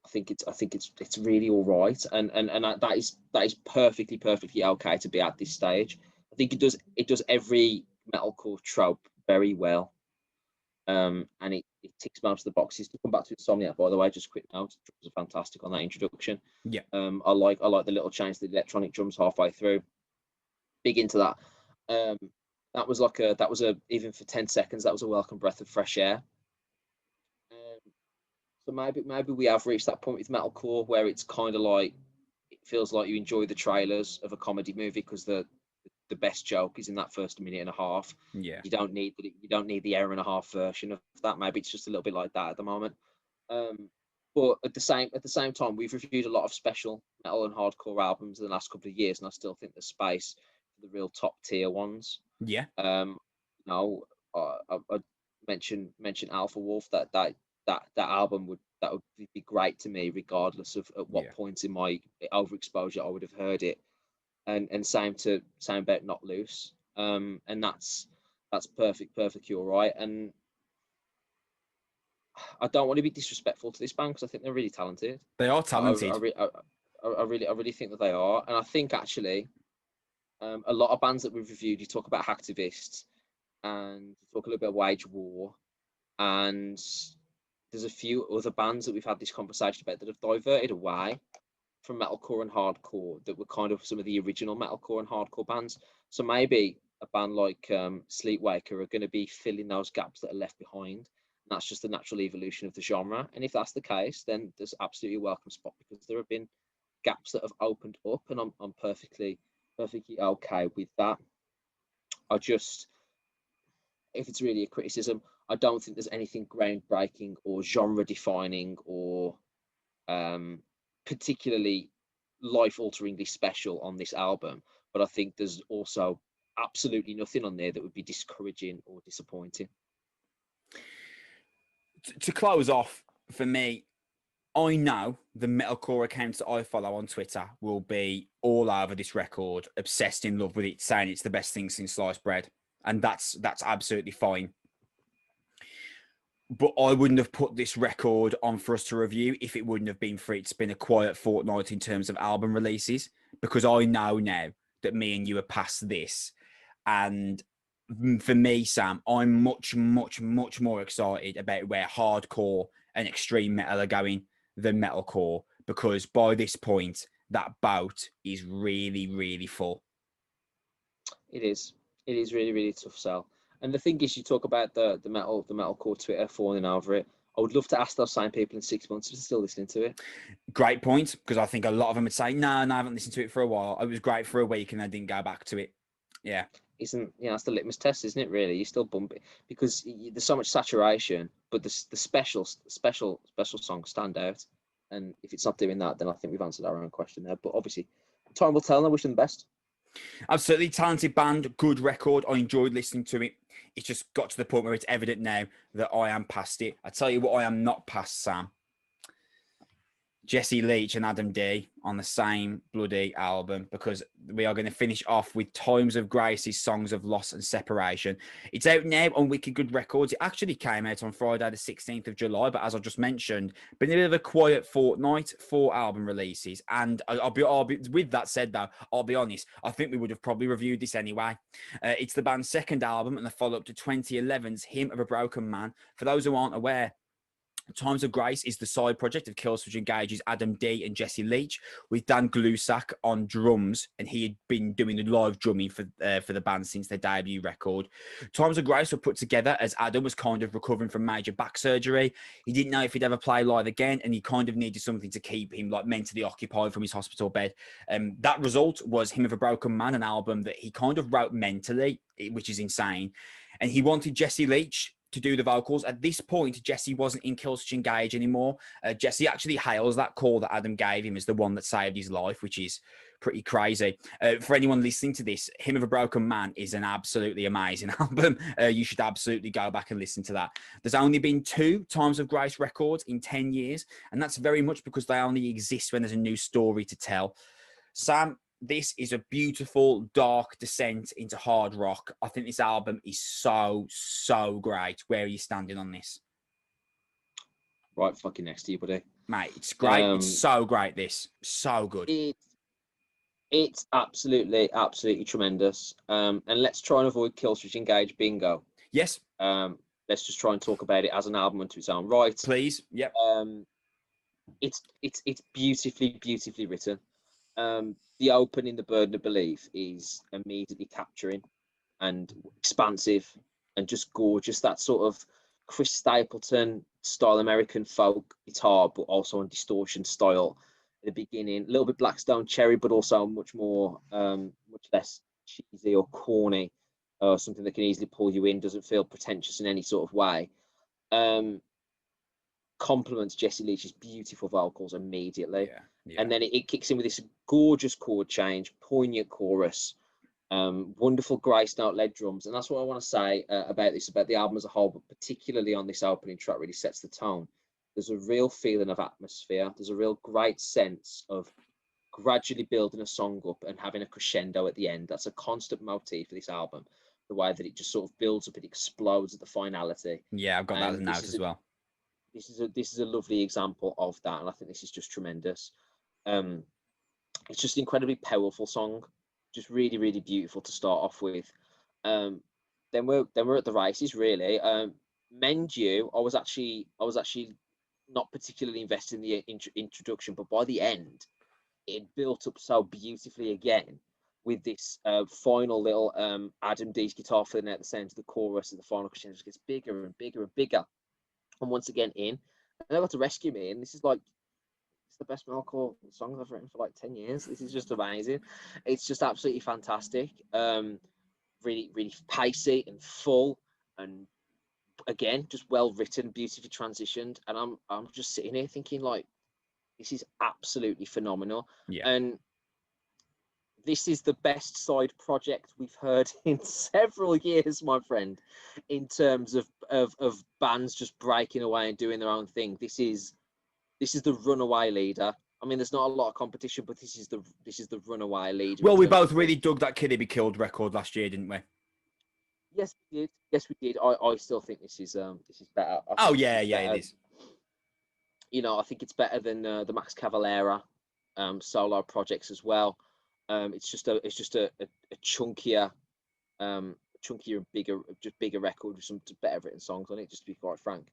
I think it's really all right, and that is perfectly okay to be at this stage. I think it does every metalcore trope very well. And it ticks most of the boxes. To come back to Insomniac, by the way, just quick note, drums are fantastic on that introduction. Yeah. I like the little change to the electronic drums halfway through. Big into that. That was even for 10 seconds, that was a welcome breath of fresh air. So maybe we have reached that point with metalcore where it's kind of like, it feels like you enjoy the trailers of a comedy movie because the best joke is in that first minute and a half. Yeah. You don't need the hour and a half version of that. Maybe it's just a little bit like that at the moment. But at the same time, we've reviewed a lot of special metal and hardcore albums in the last couple of years, and I still think there's space for the real top tier ones. Yeah. I mentioned Alpha Wolf. That album would be great to me, regardless of at what point in my overexposure I would have heard it. And same about Not Loose, and that's perfectly all right. And I don't want to be disrespectful to this band because I think they're really talented. They are talented. I really think that they are, and I think actually, a lot of bands that we've reviewed, you talk about hacktivists, and you talk a little bit of Wage War, and there's a few other bands that we've had this conversation about that have diverted away from metalcore and hardcore that were kind of some of the original metalcore and hardcore bands. So maybe a band like Sleepwaker are going to be filling those gaps that are left behind. And that's just the natural evolution of the genre. And if that's the case, then there's absolutely a welcome spot because there have been gaps that have opened up, and I'm perfectly okay with that. If it's really a criticism, I don't think there's anything groundbreaking or genre defining or particularly life-alteringly special on this album, but I think there's also absolutely nothing on there that would be discouraging or disappointing. To close off, for me, I know the metalcore accounts that I follow on Twitter will be all over this record, obsessed in love with it, saying it's the best thing since sliced bread, and that's absolutely fine. But I wouldn't have put this record on for us to review if it wouldn't have been for it's been a quiet fortnight in terms of album releases, because I know now that me and you are past this. And for me, Sam, I'm much more excited about where hardcore and extreme metal are going than metalcore, because by this point, that boat is really full. It is. It is really tough sell. And the thing is, you talk about the metalcore Twitter falling over it. I would love to ask those same people in 6 months if they're still listening to it. Great point, because I think a lot of them would say, no, I haven't listened to it for a while. It was great for a week and I didn't go back to it. Yeah. That's the litmus test, isn't it? Really, you still bump it because there's so much saturation, but the special songs stand out. And if it's not doing that, then I think we've answered our own question there. But obviously, time will tell, and I wish them the best. Absolutely talented band, good record. I enjoyed listening to it. It's just got to the point where it's evident now that I am past it. I tell you what, I am not past, Sam. Jesse Leach and Adam D on the same bloody album, because we are going to finish off with Times of Grace's Songs of Loss and Separation. It's out now on Wicked Good Records. It actually came out on Friday the 16th of July, but as I just mentioned, been a bit of a quiet fortnight for album releases. And I'll be with that said though, I'll be honest, I think we would have probably reviewed this anyway. It's the band's second album and the follow-up to 2011's Hymn of a Broken Man. For those who aren't aware, Times of Grace is the side project of Killswitch Engage's Adam D and Jesse Leach, with Dan Glusak on drums, and he had been doing the live drumming for the band since their debut record. Times of Grace were put together as Adam was kind of recovering from major back surgery. He didn't know if he'd ever play live again, and he kind of needed something to keep him like mentally occupied from his hospital bed. That result was Hymn of a Broken Man, an album that he kind of wrote mentally, which is insane. And he wanted Jesse Leach to do the vocals. At this point, Jesse wasn't in Killswitch Engage anymore. Jesse actually hails that call that Adam gave him as the one that saved his life, which is pretty crazy. For anyone listening to this, Hymn of a Broken Man is an absolutely amazing album. You should absolutely go back and listen to that. There's only been 2 Times of Grace records in 10 years, and that's very much because they only exist when there's a new story to tell. Sam, this is a beautiful, dark descent into hard rock. I think this album is so great. Where are you standing on this? Right fucking next to you, buddy. Mate, it's great. It's so great, this. So good. It's absolutely tremendous. And let's try and avoid Killswitch Engage bingo. Yes. Let's just try and talk about it as an album unto its own right. Please. Yep. It's beautifully written. The opening, The Burden of Belief, is immediately capturing and expansive and just gorgeous. That sort of Chris Stapleton style American folk guitar, but also on distortion style at the beginning. A little bit Blackstone Cherry, but also much less cheesy or corny. Something that can easily pull you in, doesn't feel pretentious in any sort of way. Complements Jesse Leach's beautiful vocals immediately. Yeah. And then it kicks in with this gorgeous chord change, poignant chorus, wonderful Grace note led drums. And that's what I want to say about the album as a whole, but particularly on this opening track, really sets the tone. There's a real feeling of atmosphere. There's a real great sense of gradually building a song up and having a crescendo at the end. That's a constant motif for this album, the way that it just sort of builds up and explodes at the finality. Yeah, I've got that as a note as well. This is a lovely example of that, and I think this is just tremendous. It's just an incredibly powerful song, just really beautiful to start off with. Then we're at the races, really. Mend you, I was actually not particularly invested in the introduction, but by the end, it built up so beautifully again with this final little Adam D's guitar filling out the center of the chorus, and the final crescendo just gets bigger and bigger. And once again and they got to rescue me, and this is like, it's the best metalcore songs I've written for like 10 years. This is just amazing. It's just absolutely fantastic. Really pacey and full, and again just well written, beautifully transitioned. And I'm just sitting here thinking, like, This is absolutely phenomenal. Yeah. And this is the best side project we've heard in several years, my friend, in terms of bands just breaking away and doing their own thing. This is the runaway leader. I mean, there's not a lot of competition, but this is the runaway leader. Well, we both really dug that Kiddy Be Killed record last year, didn't we? Yes, we did. Yes, we did. I still think this is better. Oh yeah, it is. You know, I think it's better than the Max Cavalera solo projects as well. It's just a chunkier, chunkier, bigger record with some better written songs on it. Just to be quite frank.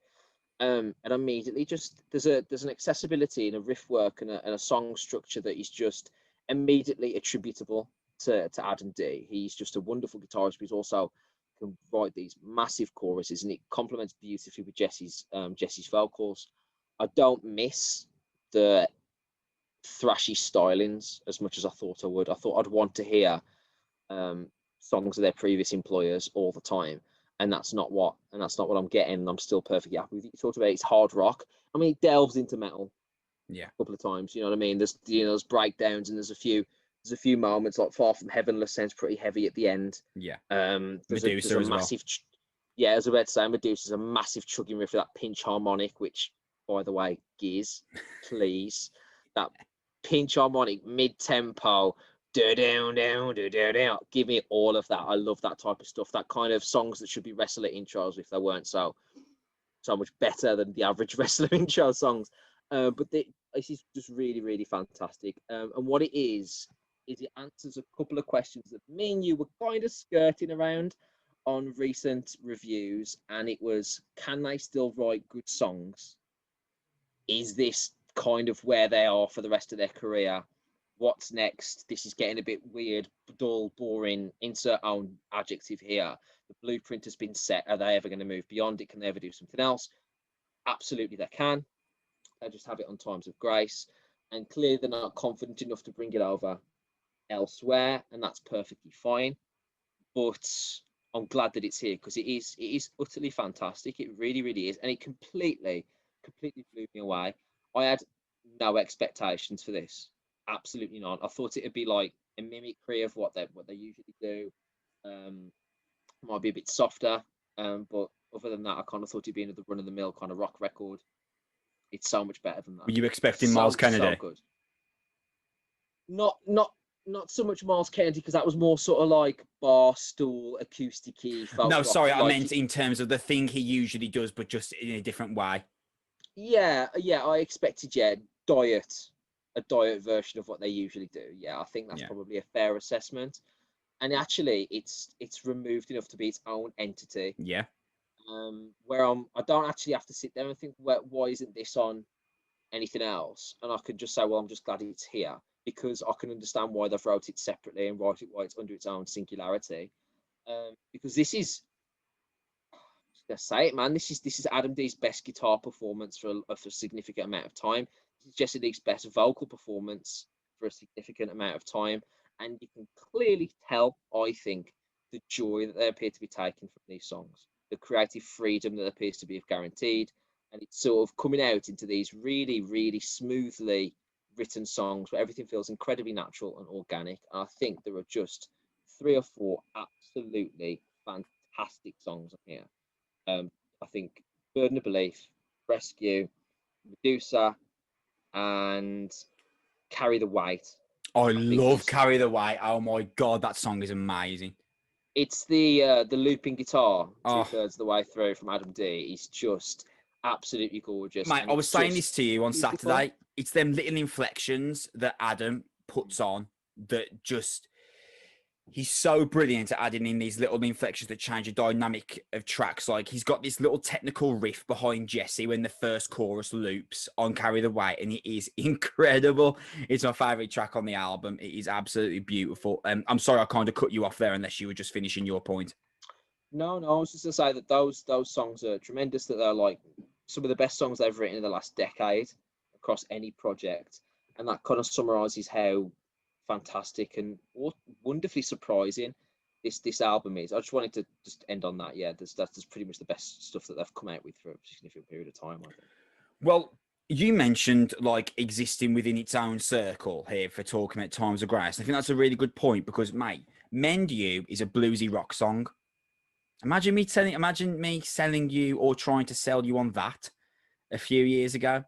And immediately, just there's an accessibility and a riff work and a song structure that is just immediately attributable to Adam D. He's just a wonderful guitarist, but he's also can write these massive choruses, and it complements beautifully with Jesse's vocals. I don't miss the thrashy stylings as much as I thought I would. I thought I'd want to hear songs of their previous employers all the time, and that's not what I'm getting. And I'm still perfectly happy with it. You talked about it's hard rock. I mean, it delves into metal, a couple of times. You know what I mean? There's there's breakdowns, and there's a few moments like Far From Heavenless sounds pretty heavy at the end. Yeah. There's a massive. Well. I was about to say Medusa's a massive chugging riff of that pinch harmonic, which, by the way, Giz, please, that pinch harmonic mid-tempo, give me all of that. I love that type of stuff. That kind of songs that should be wrestler intros if they weren't so much better than the average wrestler intro songs. But this is just really, really fantastic. And what it is it answers a couple of questions that me and you were kind of skirting around on recent reviews, and it was, can they still write good songs? Is this kind of where they are for the rest of their career? What's next? This is getting a bit weird, dull, boring, insert own adjective here. The blueprint has been set. Are they ever going to move beyond it? Can they ever do something else? Absolutely they can. They just have it on times of grace, and clearly they're not confident enough to bring it over elsewhere, and that's perfectly fine. But I'm glad that it's here, because it is utterly fantastic. It really, really is, and it completely blew me away. I had no expectations for this, absolutely none. I thought it'd be like a mimicry of what they usually do. Might be a bit softer, but other than that, I kind of thought it'd be another run of the mill kind of rock record. It's so much better than that. Were you expecting Miles Kennedy? So good. Not so much Miles Kennedy, because that was more sort of like bar stool, acoustic-y. No, sorry, I meant in terms of the thing he usually does, but just in a different way. Yeah, I expected, a diet version of what they usually do. Yeah, I think that's probably a fair assessment. And actually, it's removed enough to be its own entity. Yeah. Where I don't actually have to sit there and think, why isn't this on anything else? And I can just say, well, I'm just glad it's here, because I can understand why they've wrote it separately and write it why it's under its own singularity. Because this is, let's say it, man, this is Adam D's best guitar performance for a significant amount of time. This is Jesse League's best vocal performance for a significant amount of time. And you can clearly tell, I think, the joy that they appear to be taking from these songs, the creative freedom that appears to be guaranteed. And it's sort of coming out into these really, really smoothly written songs where everything feels incredibly natural and organic. And I think there are just 3 or 4 absolutely fantastic songs on here. I think Burden of Belief, Rescue, Medusa, and Carry the Weight. I love Carry the Weight. Oh my God, that song is amazing. It's the looping guitar 2/3 of the way through from Adam D. He's just absolutely gorgeous. Mate, I was saying this to you on Saturday. It's them little inflections that Adam puts on that just... He's so brilliant at adding in these little inflections that change the dynamic of tracks. Like, he's got this little technical riff behind Jesse when the first chorus loops on Carry the Weight, and it is incredible. It's my favourite track on the album. It is absolutely beautiful. I'm sorry I kind of cut you off there unless you were just finishing your point. No, I was just going to say that those songs are tremendous, that they're like some of the best songs they've written in the last decade across any project. And that kind of summarises how fantastic and wonderfully surprising this album is. I just wanted to just end on that. Yeah, that's pretty much the best stuff that they've come out with for a significant period of time, I think. Well, You mentioned like existing within its own circle here for talking about Times of Grace. I think that's a really good point because, mate, Mend You is a bluesy rock song. Imagine me selling you or trying to sell you on that a few years ago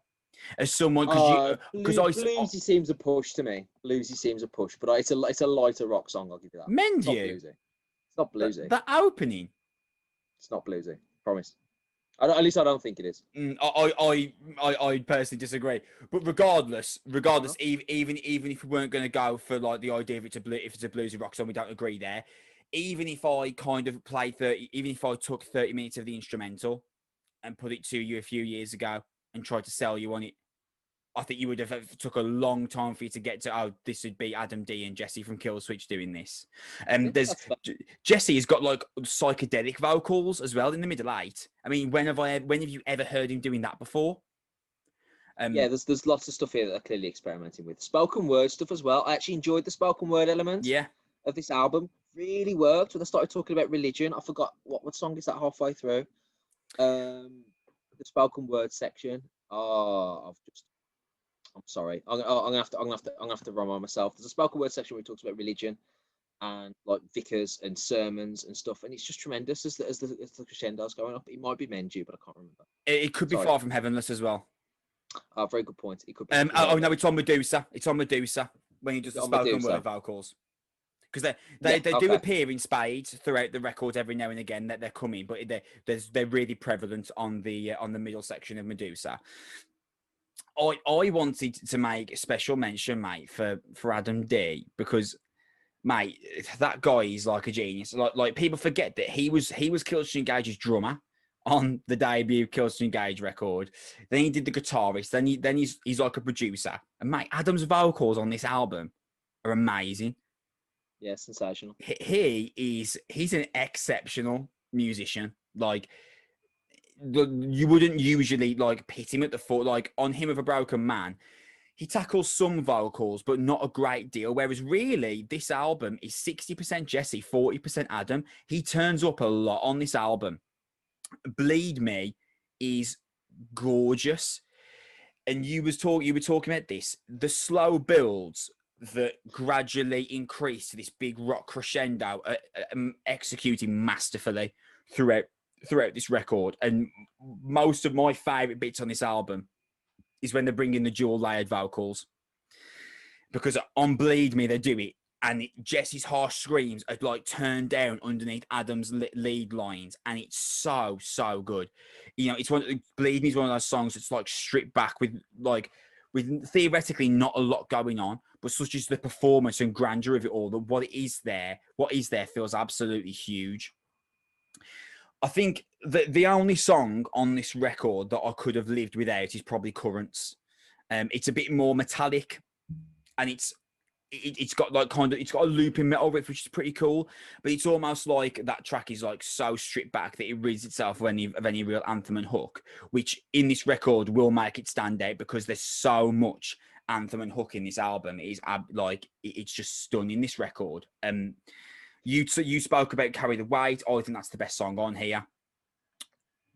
as someone because Bluesy seems a push to me. Bluesy seems a push, but it's a lighter rock song. I'll give you that. Mend It's not You, bluesy. It's not bluesy. the opening. It's not bluesy. Promise. At least I don't think it is. I personally disagree. But regardless, even if we weren't going to go for like the idea of if it's a bluesy rock song, we don't agree there. Even if I kind of played 30, even if I took 30 minutes of the instrumental and put it to you a few years ago and tried to sell you on it, I think you would have took a long time for you to get to, this would be Adam D and Jesse from Killswitch doing this. Jesse has got like psychedelic vocals as well in the middle eight. I mean, when have you ever heard him doing that before? Yeah, there's lots of stuff here that they're clearly experimenting with. Spoken word stuff as well. I actually enjoyed the spoken word element of this album. Really worked when I started talking about religion. I forgot what song is that halfway through. The spoken word section. I'm sorry. I'm gonna have to run on myself. There's a spoken word section where it talks about religion and like vicars and sermons and stuff, and it's just tremendous as the crescendo's going up. It might be Mend You, but I can't remember. It could be Far From Heavenless as well. Very good point. It could be. No, it's on Medusa. It's on Medusa when he does the spoken word vocals. Because they do appear in spades throughout the record every now and again that they're coming, but they're really prevalent on the middle section of Medusa. I wanted to make a special mention, mate, for Adam D because, mate, that guy is like a genius. Like people forget that he was Killswitch Engage's drummer on the debut Killswitch Engage record. Then he did the guitarist. Then he's like a producer. And mate, Adam's vocals on this album are amazing. Yeah, sensational. He's an exceptional musician. Like, you wouldn't usually like pit him at the foot. Like on Hymn of a Broken Man, he tackles some vocals, but not a great deal. Whereas really, this album is 60% Jesse, 40% Adam. He turns up a lot on this album. Bleed Me is gorgeous. And you were talking about this, the slow builds that gradually increase to this big rock crescendo, executing masterfully throughout this record. And most of my favorite bits on this album is when they bring in the dual layered vocals, because on Bleed Me they do it, and Jesse's harsh screams are like turned down underneath Adam's lead lines, and it's so good. You know, Bleed Me is one of those songs that's like stripped back with theoretically not a lot going on, but such as the performance and grandeur of it all, that what is there feels absolutely huge. I think the only song on this record that I could have lived without is probably Currents. It's a bit more metallic, and it's got like it's got a looping metal riff, which is pretty cool. But it's almost like that track is like so stripped back that it rids itself of any real anthem and hook, which in this record will make it stand out because there's so much anthem and hook in this album. It is it's just stunning, this record. You spoke about Carry the Weight. I think that's the best song on here.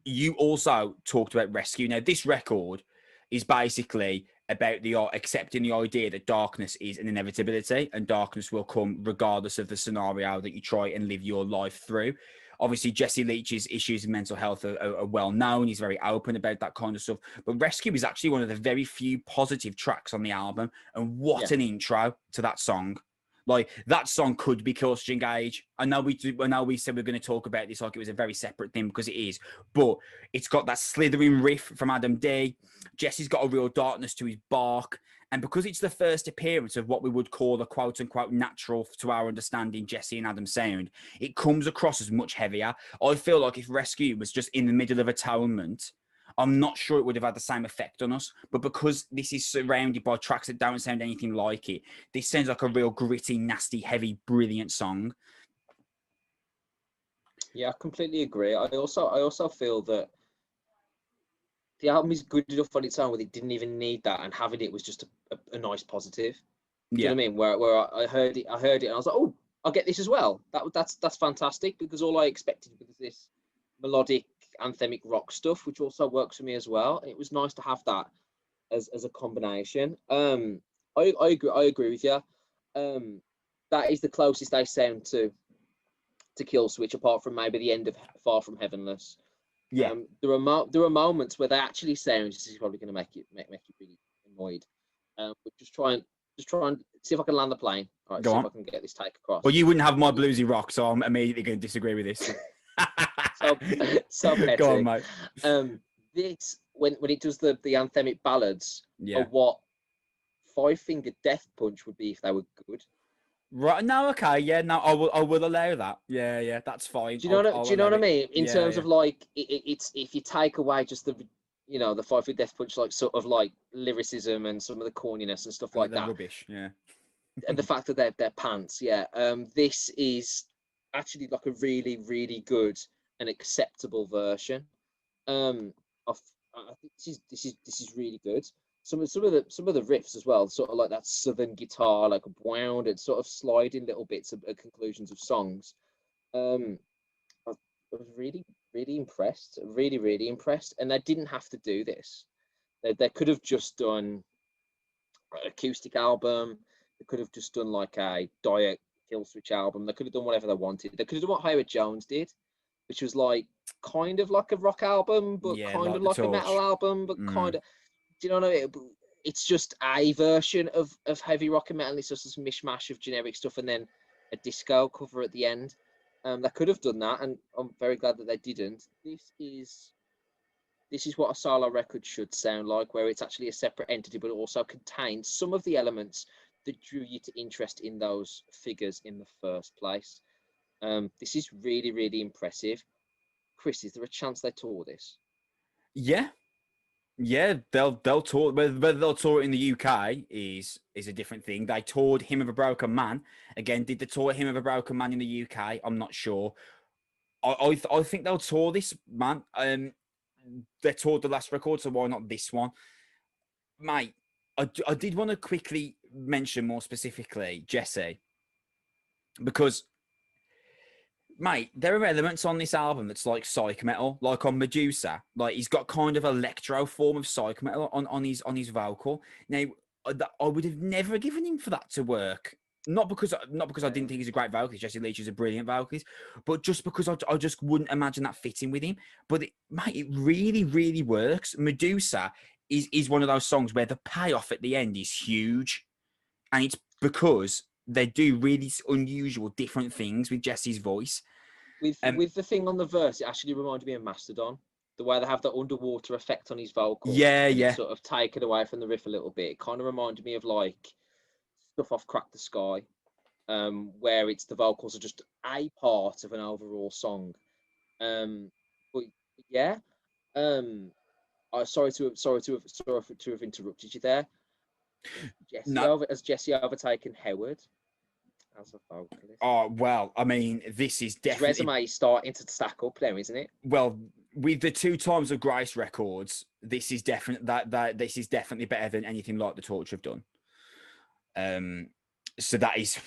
You also talked about Rescue. Now, this record is basically about accepting the idea that darkness is an inevitability and darkness will come regardless of the scenario that you try and live your life through. Obviously, Jesse Leach's issues in mental health are well known. He's very open about that kind of stuff. But Rescue is actually one of the very few positive tracks on the album. And what an intro to that song. Like, that song could be Killswitch Engage. I know we said we're going to talk about this like it was a very separate thing, because it is. But it's got that slithering riff from Adam D. Jesse's got a real darkness to his bark. And because it's the first appearance of what we would call a quote-unquote natural, to our understanding, Jesse and Adam sound, it comes across as much heavier. I feel like if Rescue was just in the middle of Atonement, I'm not sure it would have had the same effect on us. But because this is surrounded by tracks that don't sound anything like it, this sounds like a real gritty, nasty, heavy, brilliant song. Yeah, I completely agree. I also feel that the album is good enough on its own, where it didn't even need that, and having it was just a nice positive. Do you know what I mean? Where I heard it, and I was like, oh, I'll get this as well. That's fantastic, because all I expected was this melodic, anthemic rock stuff, which also works for me as well. And it was nice to have that as a combination. I agree with you. That is the closest they sound to Kill Switch, apart from maybe the end of Far From Heavenless. Yeah. There are moments where they actually sound. This is probably going to make you really annoyed. But just try and see if I can land the plane. All right, Go see on. if I can get this take across. Well, you wouldn't have my bluesy rock, so I'm immediately going to disagree with this. So petty. Go on, mate. This when it does the anthemic ballads are Yeah. what Five Finger Death Punch would be if they were good. Right. No. Okay. Yeah. No. I will allow that. Yeah. Yeah. That's fine. Do you know what I mean? In Yeah, terms yeah. of like, it's if you take away just the the Five Finger Death Punch, like sort of like lyricism and some of the corniness and stuff like They're that, rubbish. Yeah. and the fact that they're pants. Yeah. This is actually like a really, really good and acceptable version. Of I think this is really good. Some of the riffs as well, sort of like that southern guitar, like wound and sort of sliding little bits at conclusions of songs. I was really, really impressed. Really, really impressed. And they didn't have to do this. They could have just done an acoustic album. They could have just done like a Diet Kill Switch album. They could have done whatever they wanted. They could have done what Howard Jones did, which was like kind of like a rock album, but Yeah, kind of like the like a metal Torch. album, but kind of. Do you know what I mean? It's just a version of heavy rock and metal. It's just this mishmash of generic stuff, and then a disco cover at the end. They could have done that, and I'm very glad that they didn't. This is what a solo record should sound like, where it's actually a separate entity, but it also contains some of the elements that drew you to interest in those figures in the first place. This is really, really impressive. Kris, is there a chance they tour this? Yeah. Yeah, they'll tour. Whether they'll tour it in the UK is a different thing. They toured Hymn of a Broken Man. Again, did they tour Hymn of a Broken Man in the UK? I'm not sure. I think they'll tour this, man. They toured the last record, so why not this one, mate? I did want to quickly mention more specifically Jesse, because, mate, there are elements on this album that's like psych metal, like on Medusa. Like he's got kind of electro form of psych metal on his vocal. Now, I would have never given him for that to work. Not because I didn't think he's a great vocalist. Jesse Leach is a brilliant vocalist, but just because I just wouldn't imagine that fitting with him. But mate, it really, really works. Medusa is one of those songs where the payoff at the end is huge, and it's because they do really unusual, different things with Jesse's voice. With the thing on the verse, it actually reminded me of Mastodon. The way they have the underwater effect on his vocals. Yeah, and yeah. It's sort of taken away from the riff a little bit. It kind of reminded me of like stuff off Crack the Sky, where it's the vocals are just a part of an overall song. But yeah, sorry to have interrupted you there. Has Jesse overtaken Howard as a vocalist? Oh well, I mean, this is definitely his resume is starting to stack up now, isn't it? Well, with the 2 Times of Grace records, this is definitely this is definitely better than anything like the Torch have done. So that is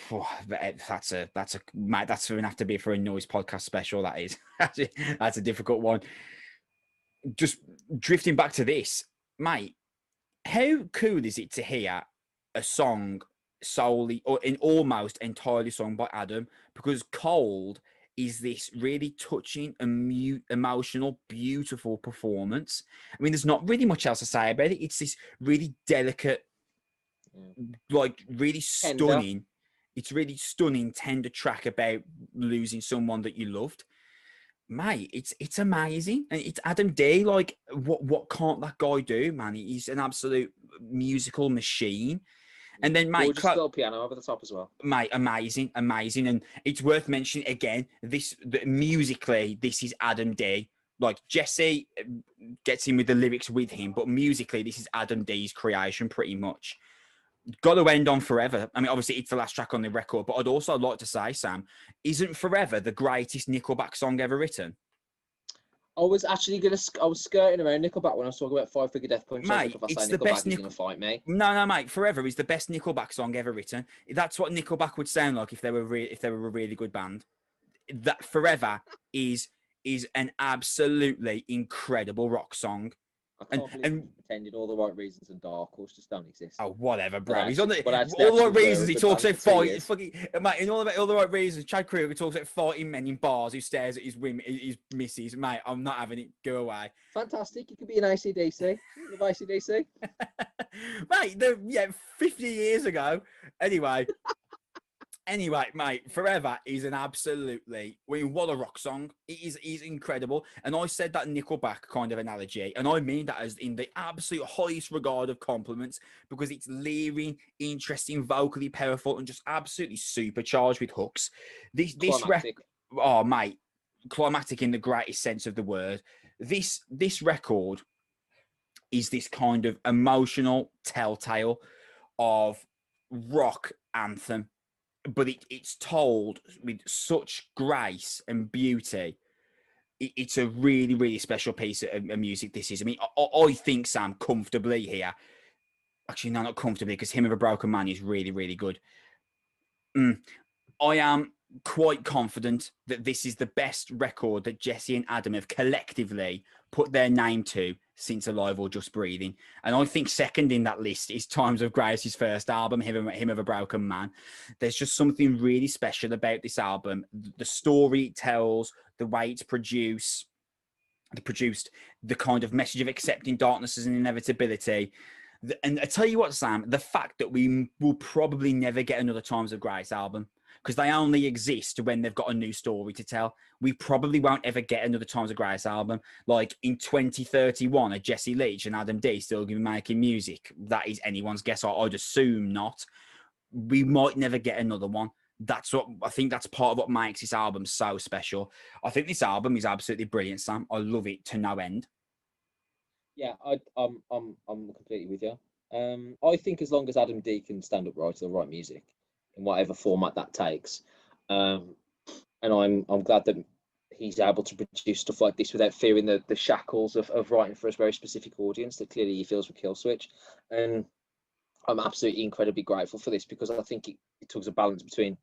that's going to have to be for a Noizze Podcast special. That is that's a difficult one. Just drifting back to this, mate. How cool is it to hear a song solely or almost entirely sung by Adam? Because Cold is this really touching and emotional, beautiful performance. I mean, there's not really much else to say about it. It's this really delicate, like really stunning. It's really stunning, tender track about losing someone that you loved. Mate, it's amazing, and it's Adam D. Like, what can't that guy do, man? He's an absolute musical machine. And then, mate, just little piano over the top as well. Mate, amazing, and it's worth mentioning again. Musically, this is Adam D. Like Jesse gets in with the lyrics with him, but musically, this is Adam D's creation, pretty much. Got to end on Forever. I mean, obviously, it's the last track on the record, but I'd also like to say, Sam, isn't Forever the greatest Nickelback song ever written? I was skirting around Nickelback when I was talking about Five Finger Death Punch. Mate, it's the best. He's gonna fight me. No, mate. Forever is the best Nickelback song ever written. That's what Nickelback would sound like if they were a really good band. That Forever is an absolutely incredible rock song. I can't believe he's pretending All the Right Reasons and Dark Horse just don't exist. Oh, whatever, bro. But He's on actually- the but actually all the right were a reasons. He good talks band about for 2 fight. years. Fucking mate. In all the right reasons, Chad Kruger talks about fighting men in bars who stares at his women, his missus. Mate, I'm not having it. Go away. Fantastic. You could be an ICDC. Love ICDC. Mate, 50 years ago. Anyway, mate, Forever is an absolutely, what a rock song. It is incredible. And I said that Nickelback kind of analogy, and I mean that as in the absolute highest regard of compliments, because it's leering, interesting, vocally powerful, and just absolutely supercharged with hooks. This record, oh, mate, climactic in the greatest sense of the word. This record is this kind of emotional telltale of rock anthem, but it's told with such grace and beauty. It's a really, really special piece of music, this is. I mean, I think Sam comfortably here. Actually, no, not comfortably, because Hymn of a Broken Man is really, really good. I am quite confident that this is the best record that Jesse and Adam have collectively put their name to since Alive or Just Breathing. And I think second in that list is Times of Grace's first album, Hymn of a Broken Man. There's just something really special about this album. The story it tells, the way it's produced, the kind of message of accepting darkness as an inevitability. And I tell you what, Sam, the fact that we will probably never get another Times of Grace album, because they only exist when they've got a new story to tell. We probably won't ever get another Times of Grace album. Like in 2031, are Jesse Leach and Adam D still going to be making music? That is anyone's guess. I'd assume not. We might never get another one. That's what I think. That's part of what makes this album so special. I think this album is absolutely brilliant, Sam. I love it to no end. Yeah, I'm completely with you. I think as long as Adam D can stand up right to the right music, in whatever format that takes, and I'm glad that he's able to produce stuff like this without fearing the shackles of writing for a very specific audience that clearly he feels with Killswitch. And I'm absolutely incredibly grateful for this, because I think it took a balance between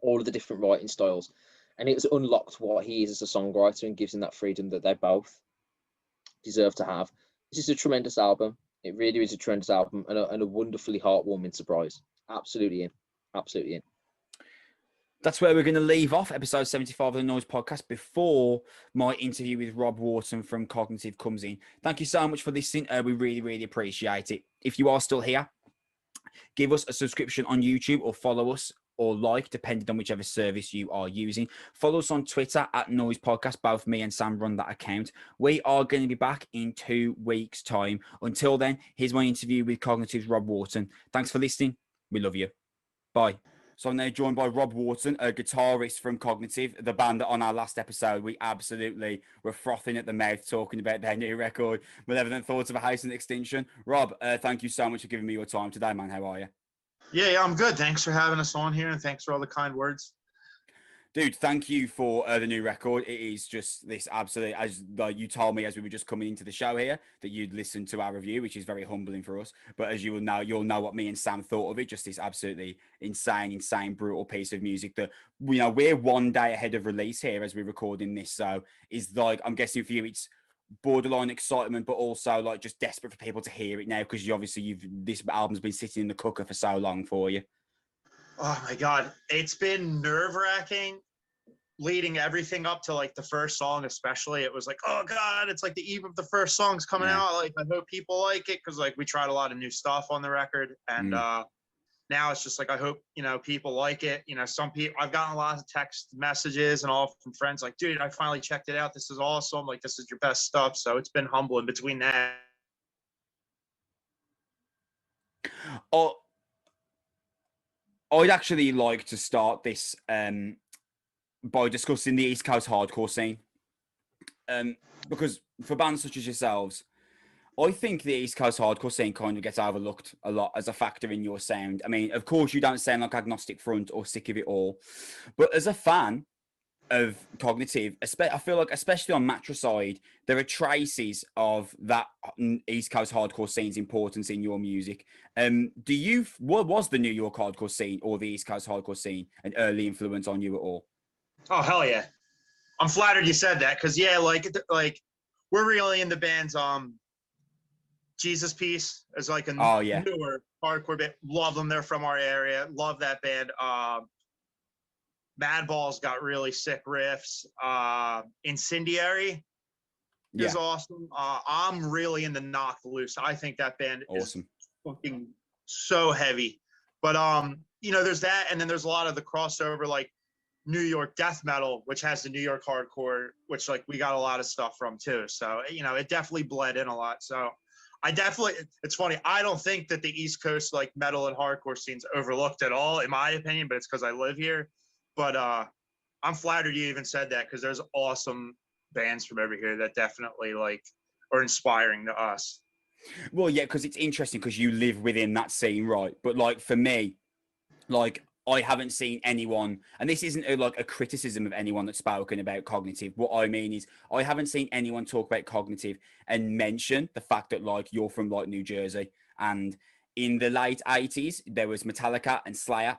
all of the different writing styles, and it's unlocked what he is as a songwriter and gives him that freedom that they both deserve to have. This is a tremendous album. It really is a tremendous album, and a wonderfully heartwarming surprise. Absolutely in. Absolutely in. That's where we're going to leave off episode 75 of the Noizze Podcast before my interview with Rob Wharton from Cognitive comes in. Thank you so much for listening. We really, really appreciate it. If you are still here, give us a subscription on YouTube or follow us or like, depending on whichever service you are using. Follow us on Twitter at Noizze Podcast. Both me and Sam run that account. We are going to be back in 2 weeks' time. Until then, here's my interview with Cognitive's Rob Wharton. Thanks for listening. We love you. Bye. So I'm now joined by Rob Wharton, a guitarist from Cognitive, the band that on our last episode we absolutely were frothing at the mouth talking about their new record, Malevolent Thoughts of a Hasten Extinction. Rob, thank you so much for giving me your time today, man. How are you? Yeah, I'm good. Thanks for having us on here, and thanks for all the kind words. Dude, thank you for the new record. It is just this absolute, as you told me as we were just coming into the show here, that you'd listen to our review, which is very humbling for us. But as you will know, you'll know what me and Sam thought of it. Just this absolutely insane, brutal piece of music that, you know, we're 1 day ahead of release here as we're recording this. So it's like, I'm guessing for you, it's borderline excitement, but also like just desperate for people to hear it now, because this album's been sitting in the cooker for so long for you. Oh my God. It's been nerve-wracking leading everything up to like the first song, especially. It was like, oh God, it's like the eve of the first song's coming out. Like, I hope people like it, because like we tried a lot of new stuff on the record, and now it's just like, I hope, you know, people like it. You know, some people, I've gotten a lot of text messages and all from friends like, dude, I finally checked it out. This is awesome. Like, this is your best stuff. So it's been humbling between that. Oh, I'd actually like to start this by discussing the East Coast hardcore scene. Because for bands such as yourselves, I think the East Coast hardcore scene kind of gets overlooked a lot as a factor in your sound. I mean, of course, you don't sound like Agnostic Front or Sick of It All, but as a fan of Cognitive, I feel like, especially on Matricide, there are traces of that East Coast hardcore scene's importance in your music. What was the New York hardcore scene or the East Coast hardcore scene an early influence on you at all? Oh, hell yeah. I'm flattered you said that, because yeah, like we're really in the band's Jesus Piece is like a Oh, yeah. newer hardcore band. Love them. They're from our area. Love that band. Madball's got really sick riffs. Incendiary is Yeah. awesome. I'm really into Knocked Loose. I think that band is Awesome. fucking so heavy. But you know, there's that, and then there's a lot of the crossover, like New York death metal, which has the New York hardcore, which like we got a lot of stuff from too. So you know, it definitely bled in a lot. So I definitely, it's funny. I don't think that the East Coast like metal and hardcore scene's overlooked at all, in my opinion. But it's because I live here. But I'm flattered you even said that, because there's awesome bands from over here that definitely like are inspiring to us. Well, yeah, because it's interesting because you live within that scene, right? But like for me, like I haven't seen anyone, and this isn't like a criticism of anyone that's spoken about cognitive. What I mean is I haven't seen anyone talk about cognitive and mention the fact that like you're from like New Jersey, and in the late 80s there was Metallica and Slayer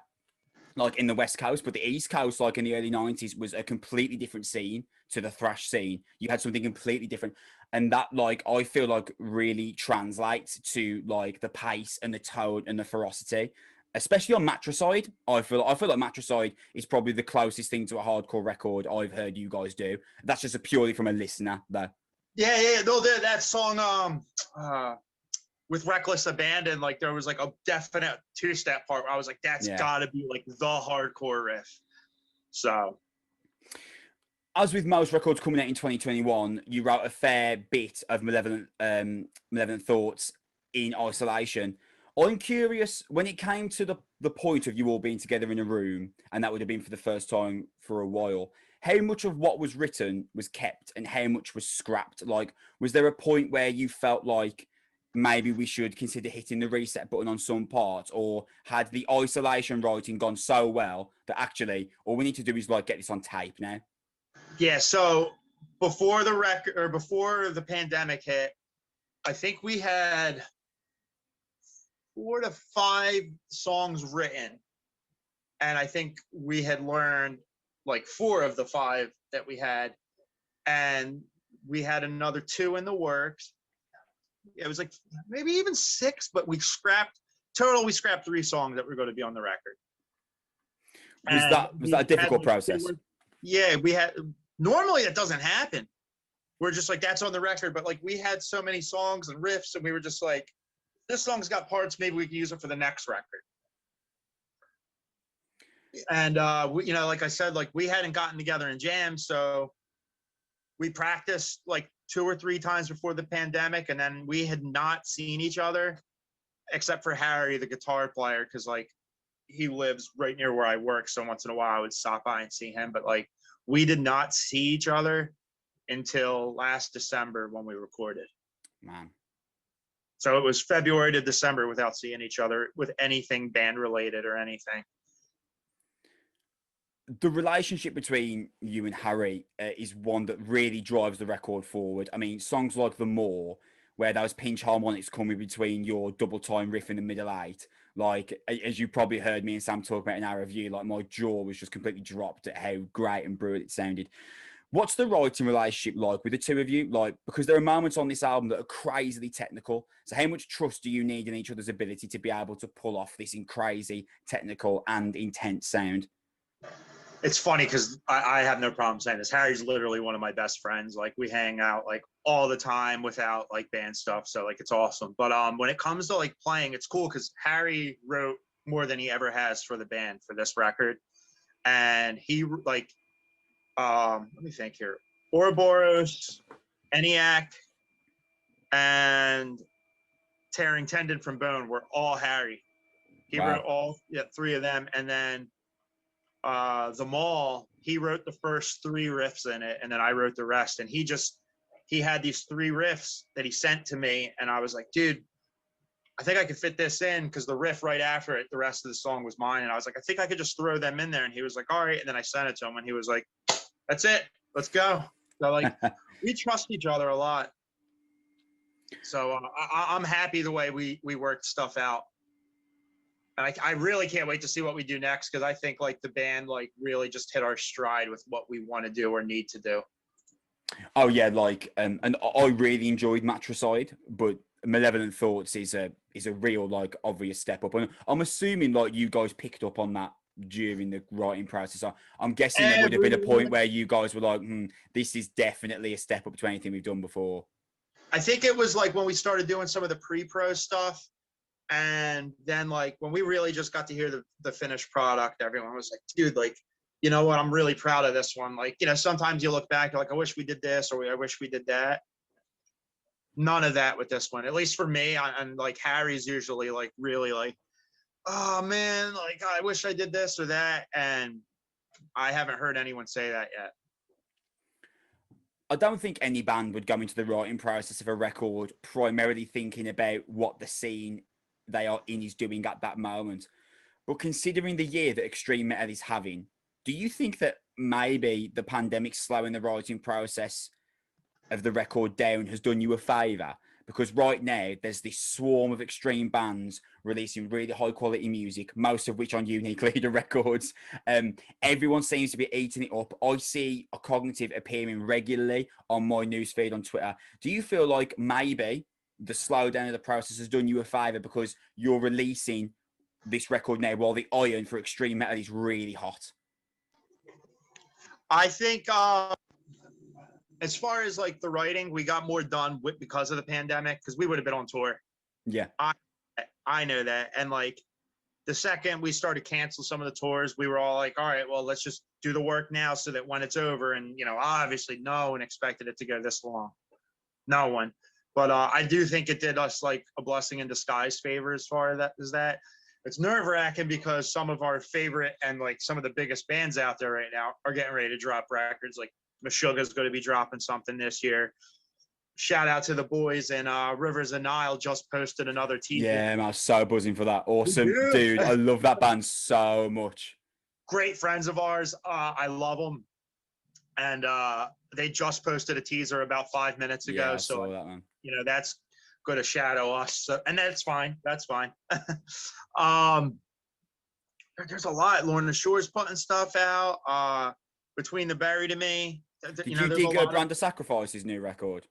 like in the West Coast, but the East Coast, like in the early 90s, was a completely different scene to the thrash scene. You had something completely different. And that, like, I feel like really translates to like the pace and the tone and the ferocity, especially on Matricide. I feel like Matricide is probably the closest thing to a hardcore record I've heard you guys do. That's just a purely from a listener, though. Yeah. No, that song, with Reckless Abandon, like there was like a definite two-step part where I was like, that's gotta be like the hardcore riff. So as with most records coming out in 2021, you wrote a fair bit of malevolent thoughts in isolation. I'm curious, when it came to the point of you all being together in a room, and that would have been for the first time for a while, how much of what was written was kept and how much was scrapped? Like, was there a point where you felt like maybe we should consider hitting the reset button on some parts, or had the isolation writing gone so well that actually all we need to do is like get this on tape now? yeah, so before the pandemic hit, I think we had 4 to 5 songs written, and I think we had learned like 4 of the 5 that we had, and we had another 2 in the works. It was like maybe even 6, but we scrapped 3 songs that were going to be on the record. Was that a difficult process? Yeah, we had, normally that doesn't happen. We're just like, that's on the record, but like we had so many songs and riffs, and we were just like, this song's got parts, maybe we can use it for the next record. And we, you know, like I said, like we hadn't gotten together and jammed, so we practiced like 2 or 3 times before the pandemic, and then we had not seen each other except for Harry, the guitar player, because like he lives right near where I work, so once in a while I would stop by and see him. But like we did not see each other until last December when we recorded. Man. So it was February to December without seeing each other with anything band related or anything. The relationship between you and Harry is one that really drives the record forward. I mean, songs like The More, where those pinch harmonics coming between your double time riff in the middle 8, like, as you probably heard me and Sam talk about in our review, like my jaw was just completely dropped at how great and brutal it sounded. What's the writing relationship like with the two of you? Like, because there are moments on this album that are crazily technical. So how much trust do you need in each other's ability to be able to pull off this crazy technical and intense sound? It's funny because I have no problem saying this. Harry's literally one of my best friends. Like we hang out like all the time without like band stuff. So like it's awesome. But when it comes to like playing, it's cool because Harry wrote more than he ever has for the band for this record. And he like, let me think here. Ouroboros, ENIAC, and Tearing Tendon from Bone were all Harry. He wrote all 3 of them. And then The Mall, he wrote the first 3 riffs in it, and then I wrote the rest. And he had these 3 riffs that he sent to me, and I was like, dude, I think I could fit this in, because the riff right after it, the rest of the song was mine. And I was like, I think I could just throw them in there. And he was like, all right. And then I sent it to him, and he was like, that's it, let's go. So like we trust each other a lot. So I'm happy the way we worked stuff out. And I really can't wait to see what we do next, because I think like the band like really just hit our stride with what we want to do or need to do. Oh yeah, like and I really enjoyed Matricide, but Malevolent Thoughts is a real like obvious step up. And I'm assuming like you guys picked up on that during the writing process. I'm guessing there would have been a point where you guys were like, this is definitely a step up to anything we've done before. I think it was like when we started doing some of the pre-pro stuff, and then like when we really just got to hear the finished product, everyone was like, dude, like, you know what, I'm really proud of this one. Like, you know, sometimes you look back, you're like, I wish we did this, or I wish we did that. None of that with this one, at least for me. And like Harry's usually like really like, oh man, like I wish I did this or that, and I haven't heard anyone say that yet. I don't think any band would go into the writing process of a record primarily thinking about what the scene they are in is doing at that moment. But considering the year that extreme metal is having, do you think that maybe the pandemic slowing the writing process of the record down has done you a favour? Because right now there's this swarm of extreme bands releasing really high quality music, most of which on Unique Leader Records. Everyone seems to be eating it up. I see a Cognitive appearing regularly on my newsfeed on Twitter. Do you feel like maybe the slowdown of the process has done you a favour because you're releasing this record now while the iron for extreme metal is really hot? I think as far as like the writing, we got more done because of the pandemic, because we would have been on tour. Yeah. I know that. And like the second we started cancel some of the tours, we were all like, all right, well, let's just do the work now so that when it's over, and, you know, obviously no one expected it to go this long. No one. But I do think it did us like a blessing in disguise favor as far as that. It's nerve-wracking because some of our favorite and like some of the biggest bands out there right now are getting ready to drop records. Like Meshuggah's going to be dropping something this year. Shout out to the boys, and Rivers of Nile just posted another teaser. Yeah, man, I was so buzzing for that. Awesome. Dude, I love that band so much. Great friends of ours. I love them. And they just posted a teaser about 5 minutes ago. Yeah, I so, saw that, man. You know, that's going to shadow us. So, and that's fine. That's fine. There's a lot. Lorna Shore's putting stuff out. Between the Buried and Me. Did you dig Brand of Sacrifice's new record?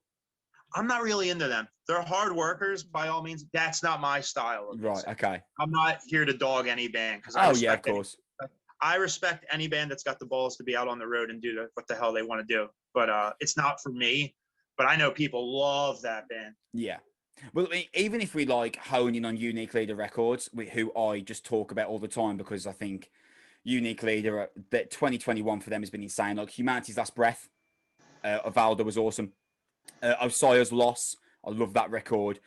I'm not really into them. They're hard workers, by all means. That's not my style of music. Right, okay. I'm not here to dog any band. Oh, yeah, of course. I respect any band that's got the balls to be out on the road and do what the hell they want to do. But it's not for me. But I know people love that band. Yeah. Well, even if we like hone in on Unique Leader Records, who I just talk about all the time, because I think Unique Leader, that 2021 for them has been insane. Like Humanity's Last Breath, Valda was awesome. Osiah's Loss, I love that record.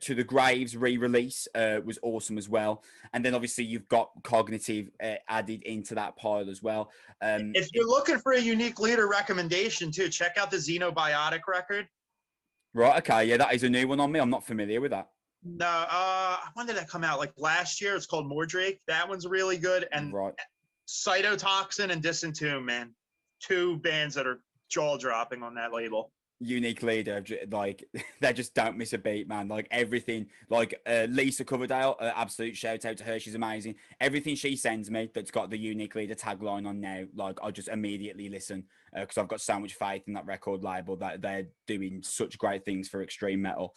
To the Graves re-release was awesome as well. And then obviously you've got Cognitive added into that pile as well. If you're looking for a Unique Leader recommendation too, check out the Xenobiotic record. Right, okay, yeah, that is a new one on me. I'm not familiar with that. No, when did that come out? Like last year. It's called Mordrake. That one's really good. And right. Cytotoxin and Disentomb, man. Two bands that are jaw-dropping on that label. Unique Leader, like they just don't miss a beat, man. Like everything, like Lisa Coverdale, absolute shout out to her, she's amazing. Everything she sends me that's got the Unique Leader tagline on now, like I just immediately listen because I've got so much faith in that record label that they're doing such great things for extreme metal.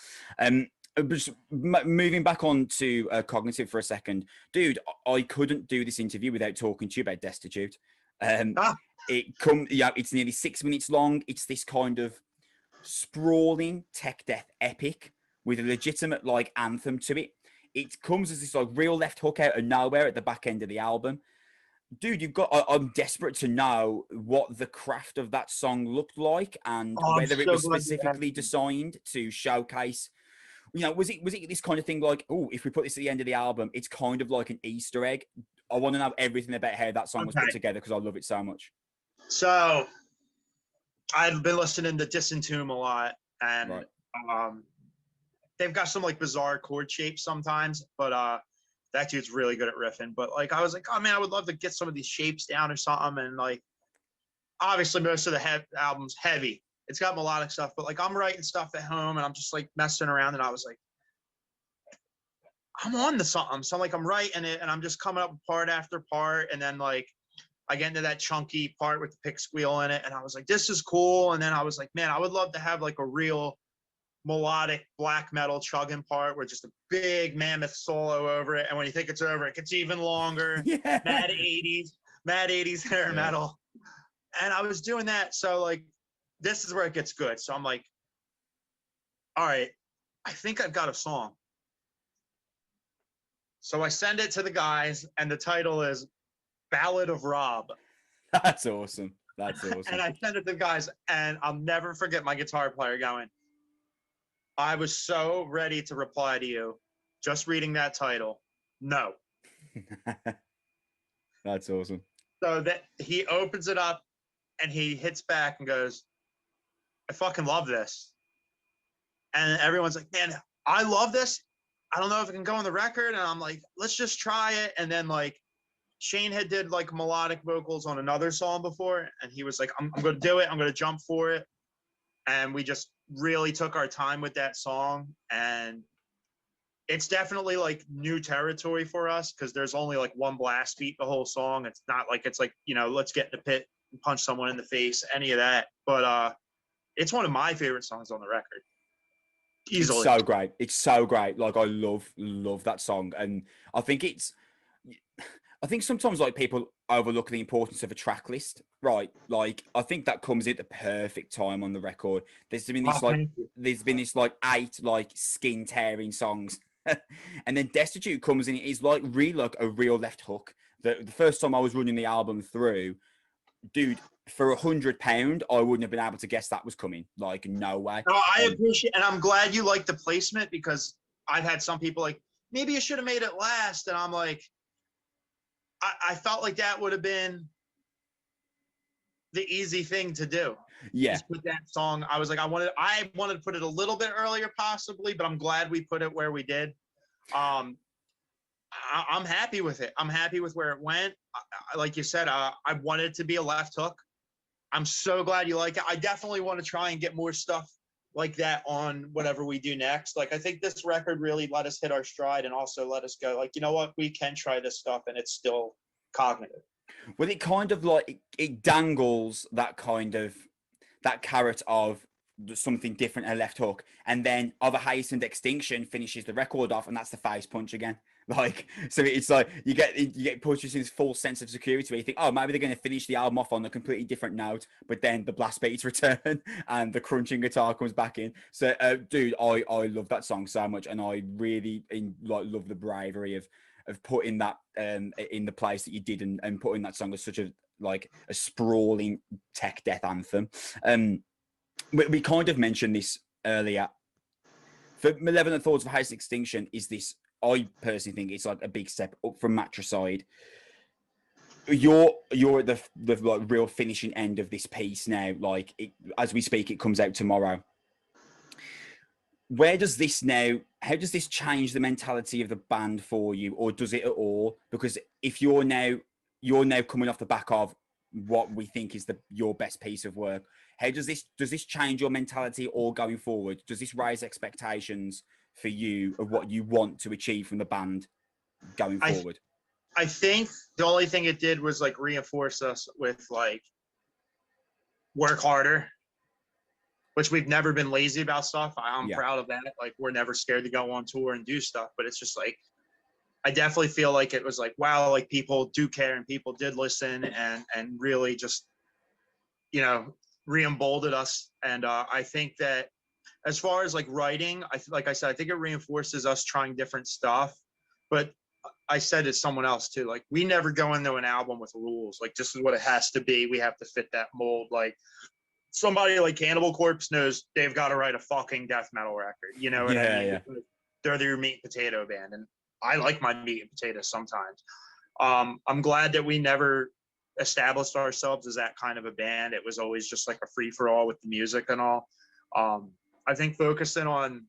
Just moving back on to Cognitive for a second, dude, I couldn't do this interview without talking to you about Destitute. It's nearly 6 minutes long. It's this kind of sprawling tech death epic with a legitimate like anthem to it. It comes as this like real left hook out of nowhere at the back end of the album. Dude, I'm desperate to know what the craft of that song looked like and whether it was specifically designed to showcase, you know, was it this kind of thing like, oh, if we put this at the end of the album, it's kind of like an Easter egg. I want to know everything about how that song was put together because I love it so much. So I've been listening to Disentomb a lot, and they've got some like bizarre chord shapes sometimes, but that dude's really good at riffing. But like I was like, oh man, I would love to get some of these shapes down or something. And like obviously most of the album's heavy. It's got melodic stuff, but like I'm writing stuff at home and I'm just like messing around, and I was like, I'm on to something. So I'm like, I'm writing it and I'm just coming up with part after part, and then like I get into that chunky part with the pick squeal in it, and I was like, this is cool. And then I was like, man, I would love to have like a real melodic black metal chugging part with just a big mammoth solo over it. And when you think it's over, it gets even longer. Yeah. Mad 80s hair metal. And I was doing that. So like, this is where it gets good. So I'm like, all right, I think I've got a song. So I send it to the guys, and the title is Ballad of Rob. That's awesome. That's awesome. And I send it to the guys, and I'll never forget my guitar player going, I was so ready to reply to you just reading that title. No. That's awesome. So that he opens it up and he hits back and goes, I fucking love this. And everyone's like, man, I love this. I don't know if it can go on the record. And I'm like, let's just try it. And then like Shane had did like melodic vocals on another song before. And he was like, I'm going to do it. I'm going to jump for it. And we just really took our time with that song. And it's definitely like new territory for us because there's only like one blast beat the whole song. It's not like it's like, you know, let's get in the pit and punch someone in the face, any of that. But it's one of my favorite songs on the record. Easily. It's so great. It's so great. Like I love that song. And I think sometimes like people overlook the importance of a track list, right? Like I think that comes at the perfect time on the record. There's been this 8 like skin tearing songs. And then Destitute comes in. It is like really like a real left hook. The first time I was running the album through, dude, for £100, I wouldn't have been able to guess that was coming. Like, no way. No, I appreciate, and I'm glad you like the placement because I've had some people like, maybe you should have made it last. And I'm like, I felt like that would have been the easy thing to do. Yeah. Just put that song. I was like, I wanted to put it a little bit earlier possibly, but I'm glad we put it where we did. I'm happy with it. I'm happy with where it went. Like you said, I wanted it to be a left hook. I'm so glad you like it. I definitely want to try and get more stuff like that on whatever we do next. Like, I think this record really let us hit our stride and also let us go, like, you know what, we can try this stuff and it's still cognitive. Well, it kind of like, it dangles that kind of, that carrot of something different, a left hook, and then Of a Hastened Extinction finishes the record off, and that's the face punch again. Like, so it's like you get pushed into this false sense of security where you think, oh, maybe they're going to finish the album off on a completely different note, but then the blast beats return and the crunching guitar comes back in. So, dude, I love that song so much, and I really love the bravery of putting that in the place that you did, and putting that song as such a sprawling tech death anthem. We kind of mentioned this earlier. For Malevolent Thoughts of Hastened Extinction is this, I personally think it's like a big step up from Matricide. You're at the like real finishing end of this piece now. Like, as we speak, it comes out tomorrow. Where does this now? How does this change the mentality of the band for you, or does it at all? Because if you're now coming off the back of what we think is your best piece of work, how does this change your mentality or going forward? Does this raise expectations for you of what you want to achieve from the band going forward? I think the only thing it did was like reinforce us with like work harder, which we've never been lazy about stuff. I'm proud of that. Like, we're never scared to go on tour and do stuff, but it's just like, I definitely feel like it was like, wow, like people do care and people did listen and really just, you know, re-emboldened us. And I think that as far as like writing, like I said, I think it reinforces us trying different stuff. But I said to someone else too, like, we never go into an album with rules. Like, this is what it has to be. We have to fit that mold. Like, somebody like Cannibal Corpse knows they've got to write a fucking death metal record. You know what I mean? Yeah. They're your meat and potato band. And I like my meat and potatoes sometimes. I'm glad that we never established ourselves as that kind of a band. It was always just like a free-for-all with the music and all. I think focusing on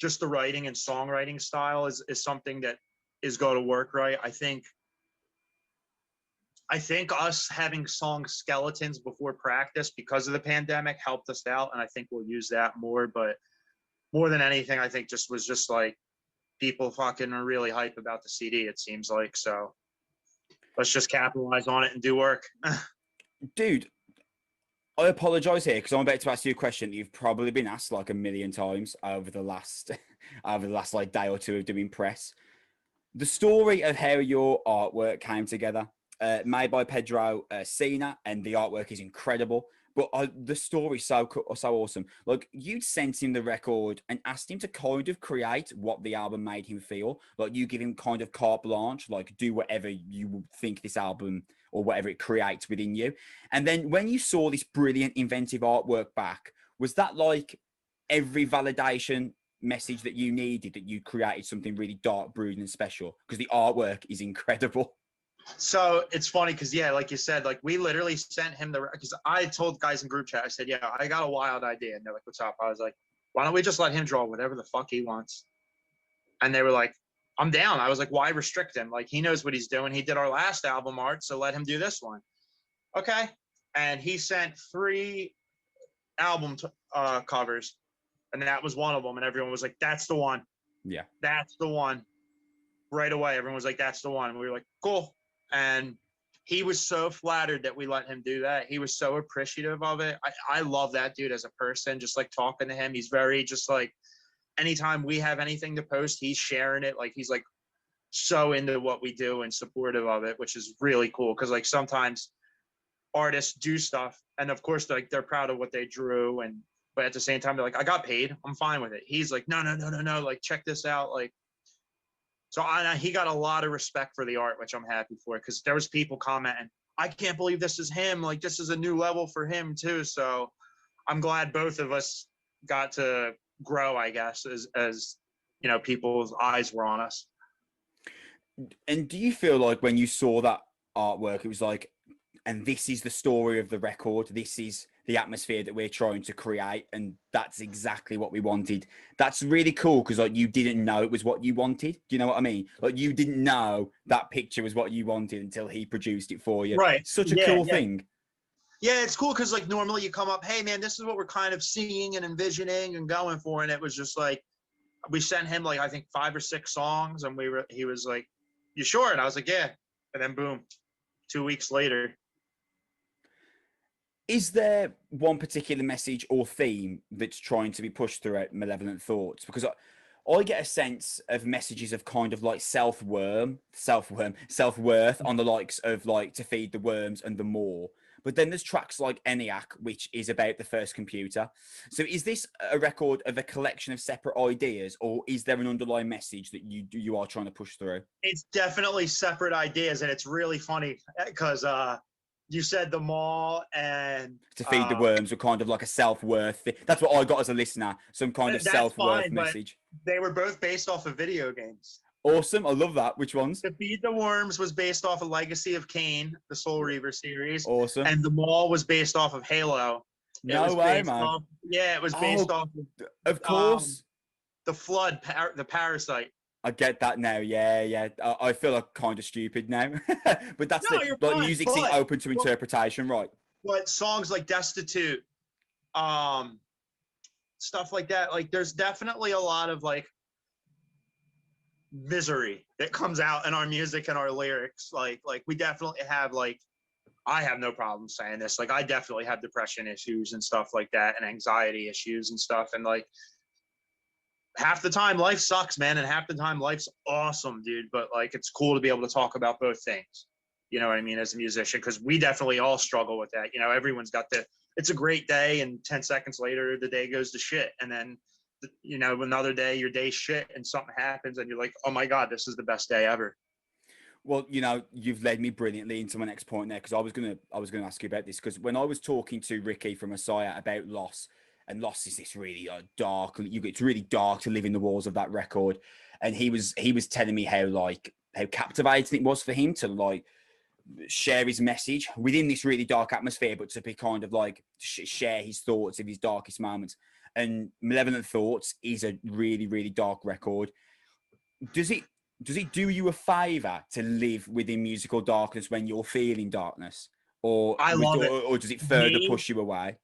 just the writing and songwriting style is something that is going to work right. I think us having song skeletons before practice because of the pandemic helped us out, and I think we'll use that more. But more than anything, I think was just like people fucking are really hype about the CD, it seems like. So let's just capitalize on it and do work. Dude, I apologize here because I'm about to ask you a question that you've probably been asked like a million times over the last like day or two of doing press. The story of how your artwork came together, made by Pedro Sina, and the artwork is incredible. But the story's so awesome. Like, you'd sent him the record and asked him to kind of create what the album made him feel. Like, you give him kind of carte blanche, like, do whatever you think this album or whatever it creates within you. And then when you saw this brilliant, inventive artwork back, was that like every validation message that you needed, that you created something really dark, brooding, and special? Because the artwork is incredible. So it's funny because, yeah, like you said, like we literally sent him because I told guys in group chat, I said, yeah, I got a wild idea. And they're like, what's up? I was like, why don't we just let him draw whatever the fuck he wants? And they were like, I'm down. I was like, why restrict him? Like, he knows what he's doing. He did our last album art, so let him do this one. Okay. And he sent 3 album covers, and that was one of them. And everyone was like, that's the one. Yeah. That's the one. Right away, everyone was like, that's the one. And we were like, cool. And he was so flattered that we let him do that. He was so appreciative of it. I love that dude as a person, just like talking to him. He's very just like, anytime we have anything to post, he's sharing it. Like, he's like so into what we do and supportive of it, which is really cool. Cause like sometimes artists do stuff and of course like they're proud of what they drew, but at the same time, they're like, I got paid, I'm fine with it. He's like, no, like check this out. Like, so he got a lot of respect for the art, which I'm happy for, because there was people commenting, I can't believe this is him. Like, this is a new level for him too. So I'm glad both of us got to grow, I guess, as you know, people's eyes were on us. And do you feel like when you saw that artwork, it was like, and this is the story of the record, this is the atmosphere that we're trying to create, and that's exactly what we wanted? That's really cool, because like you didn't know it was what you wanted. Do you know what I mean? Like, you didn't know that picture was what you wanted until he produced it for you. Right. Such a cool thing. Yeah, it's cool because like normally you come up, hey man, this is what we're kind of seeing and envisioning and going for, and it was just like, we sent him like I think 5 or 6 songs, and he was like, you sure? And I was like, yeah. And then boom, 2 weeks later. Is there one particular message or theme that's trying to be pushed throughout Malevolent Thoughts? Because I get a sense of messages of kind of like self-worth on the likes of like To Feed the Worms and The More. But then there's tracks like ENIAC, which is about the first computer. So is this a record of a collection of separate ideas, or is there an underlying message that you are trying to push through? It's definitely separate ideas, and it's really funny because you said The Mall and To Feed the Worms were kind of like a self-worth. That's what I got as a listener, some kind of self-worth message. They were both based off of video games. Awesome. I love that. Which ones? To Feed the Worms was based off of Legacy of Kain, the Soul Reaver series. Awesome. And The Mall was based off of Halo. No way, man. It was based off of course. The Flood, the Parasite. I get that now. Yeah. I feel like kind of stupid now, but that's like music seems open to interpretation, right? But songs like Destitute, stuff like that. Like, there's definitely a lot of like misery that comes out in our music and our lyrics. Like we definitely have like, I have no problem saying this. Like, I definitely have depression issues and stuff like that, and anxiety issues and stuff. And like, half the time life sucks, man, and half the time life's awesome, dude. But like, it's cool to be able to talk about both things. You know what I mean? As a musician, because we definitely all struggle with that. You know, everyone's got it's a great day, and 10 seconds later, the day goes to shit. And then, you know, another day, your day's shit, and something happens, and you're like, oh my God, this is the best day ever. Well, you know, you've led me brilliantly into my next point there, because I was gonna ask you about this, because when I was talking to Ricky from Messiah about Loss, and Loss is this really dark. It's really dark to live in the walls of that record, and he was telling me how captivating it was for him to like share his message within this really dark atmosphere, but to be kind of like share his thoughts of his darkest moments. And Malevolent Thoughts is a really, really dark record. Does it do you a favor to live within musical darkness when you're feeling darkness, or does it further push you away?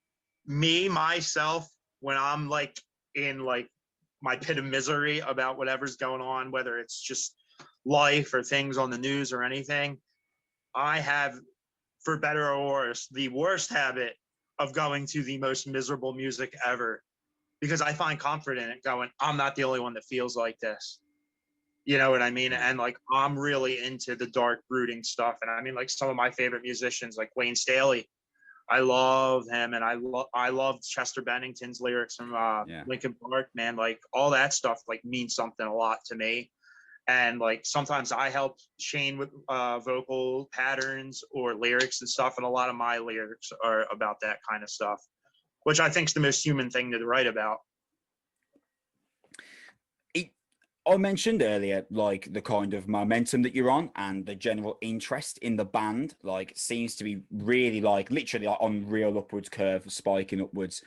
Myself, when I'm like in like my pit of misery about whatever's going on, whether it's just life or things on the news or anything, I have, for better or worse, the worst habit of going to the most miserable music ever, because I find comfort in it going, I'm not the only one that feels like this. You know what I mean? And like, I'm really into the dark, brooding stuff. And I mean, like, some of my favorite musicians, like Wayne Staley, I love him. And I love Chester Bennington's lyrics from Linkin Park, man. Like, all that stuff, like, means something a lot to me. And like, sometimes I help Shane with vocal patterns or lyrics and stuff. And a lot of my lyrics are about that kind of stuff, which I think is the most human thing to write about. I mentioned earlier, like, the kind of momentum that you're on and the general interest in the band, like, seems to be really, like, literally on real upwards curve, spiking upwards.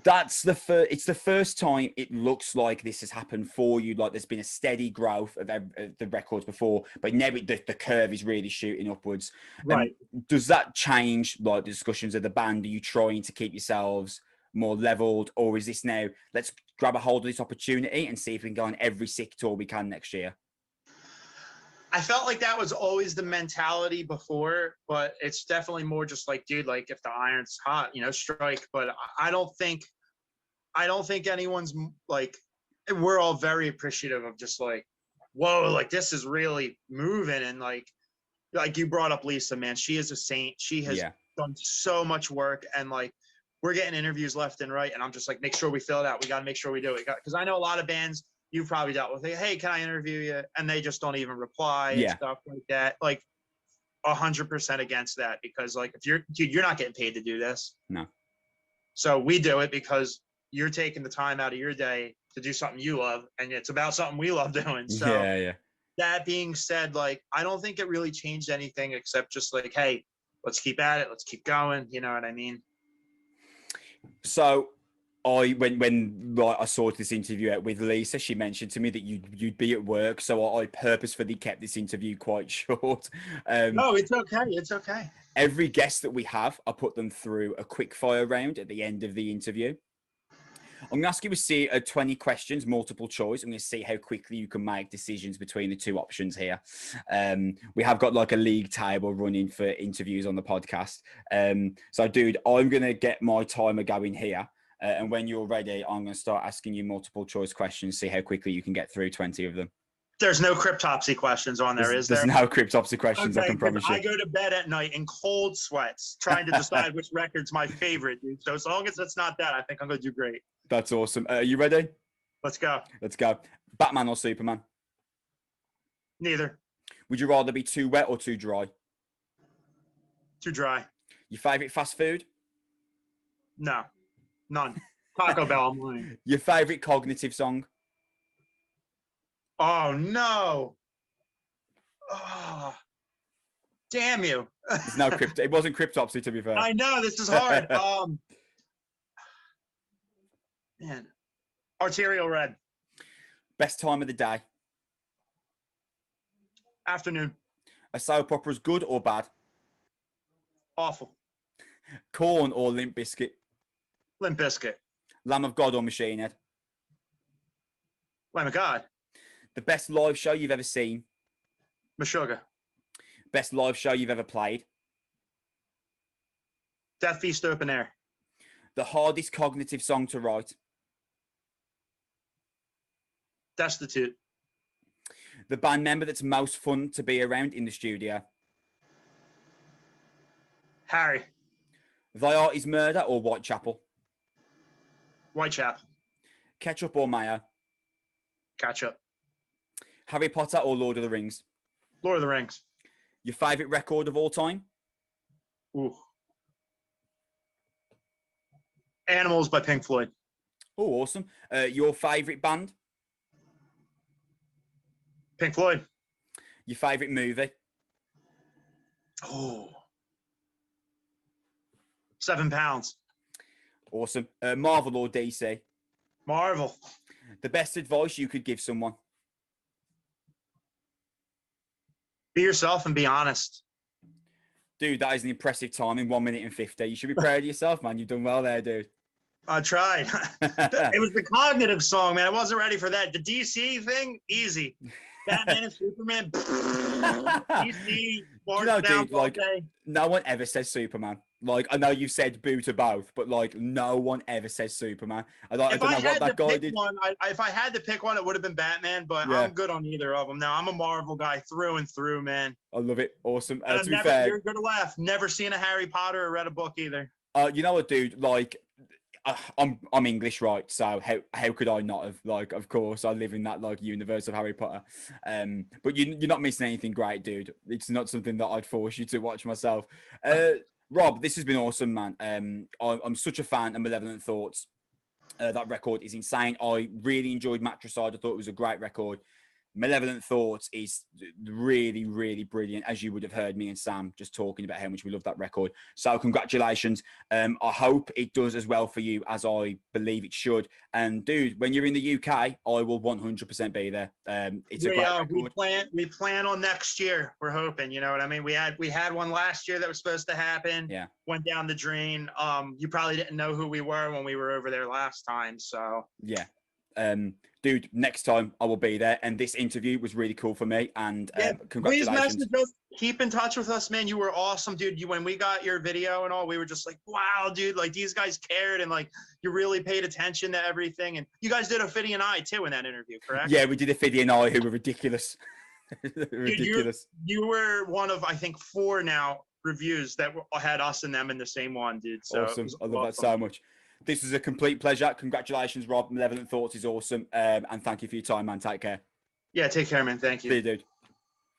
That's it's the first time it looks like this has happened for you. Like, there's been a steady growth of the records before, but now the curve is really shooting upwards. Right. Does that change, like, the discussions of the band? Are you trying to keep yourselves more leveled, or is this now, let's grab a hold of this opportunity and see if we can go on every sick tour we can next year? I felt like that was always the mentality before, but it's definitely more just like, dude, like, if the iron's hot, you know, strike. But I don't think anyone's like, we're all very appreciative of just like, whoa, like, this is really moving. And like you brought up Lisa, man, she is a saint. She has done so much work, and like, we're getting interviews left and right. And I'm just like, make sure we fill it out. We got to make sure we do it. Because I know a lot of bands you've probably dealt with, hey, can I interview you? And they just don't even reply and stuff like that. Like, 100% against that, because like, if you're not getting paid to do this. No. So we do it because you're taking the time out of your day to do something you love, and it's about something we love doing. So that being said, like, I don't think it really changed anything except just like, hey, let's keep at it. Let's keep going. You know what I mean? So when I saw this interview out with Lisa, she mentioned to me that you'd be at work, so I purposefully kept this interview quite short. No, it's okay. It's okay. Every guest that we have, I put them through a quick fire round at the end of the interview. I'm going to ask you a 20 questions, multiple choice. I'm going to see how quickly you can make decisions between the two options here. We have got like a league table running for interviews on the podcast. So, dude, I'm going to get my timer going here. And when you're ready, I'm going to start asking you multiple choice questions, see how quickly you can get through 20 of them. There's no cryptopsy questions on there, is there? There's no cryptopsy questions, okay, I can promise you. I go to bed at night in cold sweats trying to decide which record's my favorite, dude. So as long as it's not that, I think I'm going to do great. That's awesome. Are you ready? Let's go. Let's go. Batman or Superman? Neither. Would you rather be too wet or too dry? Too dry. Your favorite fast food? No. None. Taco Bell, I'm lying. Your favorite cognitive song? Oh, no. Oh, damn you. It's no crypto. It wasn't cryptopsy, to be fair. I know, this is hard. Man. Arterial Red. Best time of the day? Afternoon. A soap opera's good or bad? Awful. Corn or Limp Bizkit? Limp Bizkit. Lamb of God or Machine Head? Lamb of God. The best live show you've ever seen? Meshuggah. Best live show you've ever played? Death Feast Open Air. The hardest cognitive song to write? Destitute. The band member that's most fun to be around in the studio? Harry. Thy Art Is Murder or Whitechapel? Whitechapel. Ketchup or mayo? Ketchup. Harry Potter or Lord of the Rings? Lord of the Rings. Your favourite record of all time? Ooh. Animals by Pink Floyd. Oh, awesome. Your favourite band? Pink Floyd. Your favourite movie? Oh. 7 pounds. Awesome. Marvel or DC? Marvel. The best advice you could give someone? Be yourself and be honest. Dude, that is an impressive time in 1 minute and 50. You should be proud of yourself, man. You've done well there, dude. I tried. It was the cognitive song, man. I wasn't ready for that. The DC thing, easy. Batman and Superman. DC, March down dude, all like, day. no one ever says Superman. Like, I know you've said boo to both, but like, no one ever says Superman. I don't know what that guy did. If I had to pick one, it would have been Batman, but Yeah. I'm good on either of them. Now, I'm a Marvel guy through and through, man. I love it. Awesome. And To be fair, you're going to laugh. Never seen a Harry Potter or read a book either. you know what, dude? Like, I'm English, right? So how could I not have? Like, of course, I live in that like universe of Harry Potter. But you're not missing anything great, dude. It's not something that I'd force you to watch myself. Rob, this has been awesome, man. I'm such a fan of Malevolent Thoughts. That record is insane. I really enjoyed Matricide. I thought it was a great record. Malevolent Thoughts is really, really brilliant, as you would have heard me and Sam just talking about how much we love that record. So congratulations. I hope it does as well for you as I believe it should. And dude, when you're in the UK, I will 100% be there. It's a great record. We plan on next year. We're hoping, you know what I mean? We had one last year that was supposed to happen. Yeah. Went down the drain. You probably didn't know who we were when we were over there last time. So yeah. Dude, next time I will be there. And this interview was really cool for me. And congratulations. Please message us. Keep in touch with us, man. You were awesome, dude. When we got your video and all, we were just like, wow, dude, like these guys cared and like you really paid attention to everything. And you guys did a Fiddy and I too in that interview, correct? Yeah, we did a Fiddy and I who were ridiculous. Ridiculous. Dude, you were one of, I think, 4 now reviews that had us and them in the same one, dude. So awesome. I love that so much. This was a complete pleasure. Congratulations, Rob. Malevolent Thoughts is awesome. And thank you for your time, man. Take care. Yeah, take care, man. Thank you. See you, dude.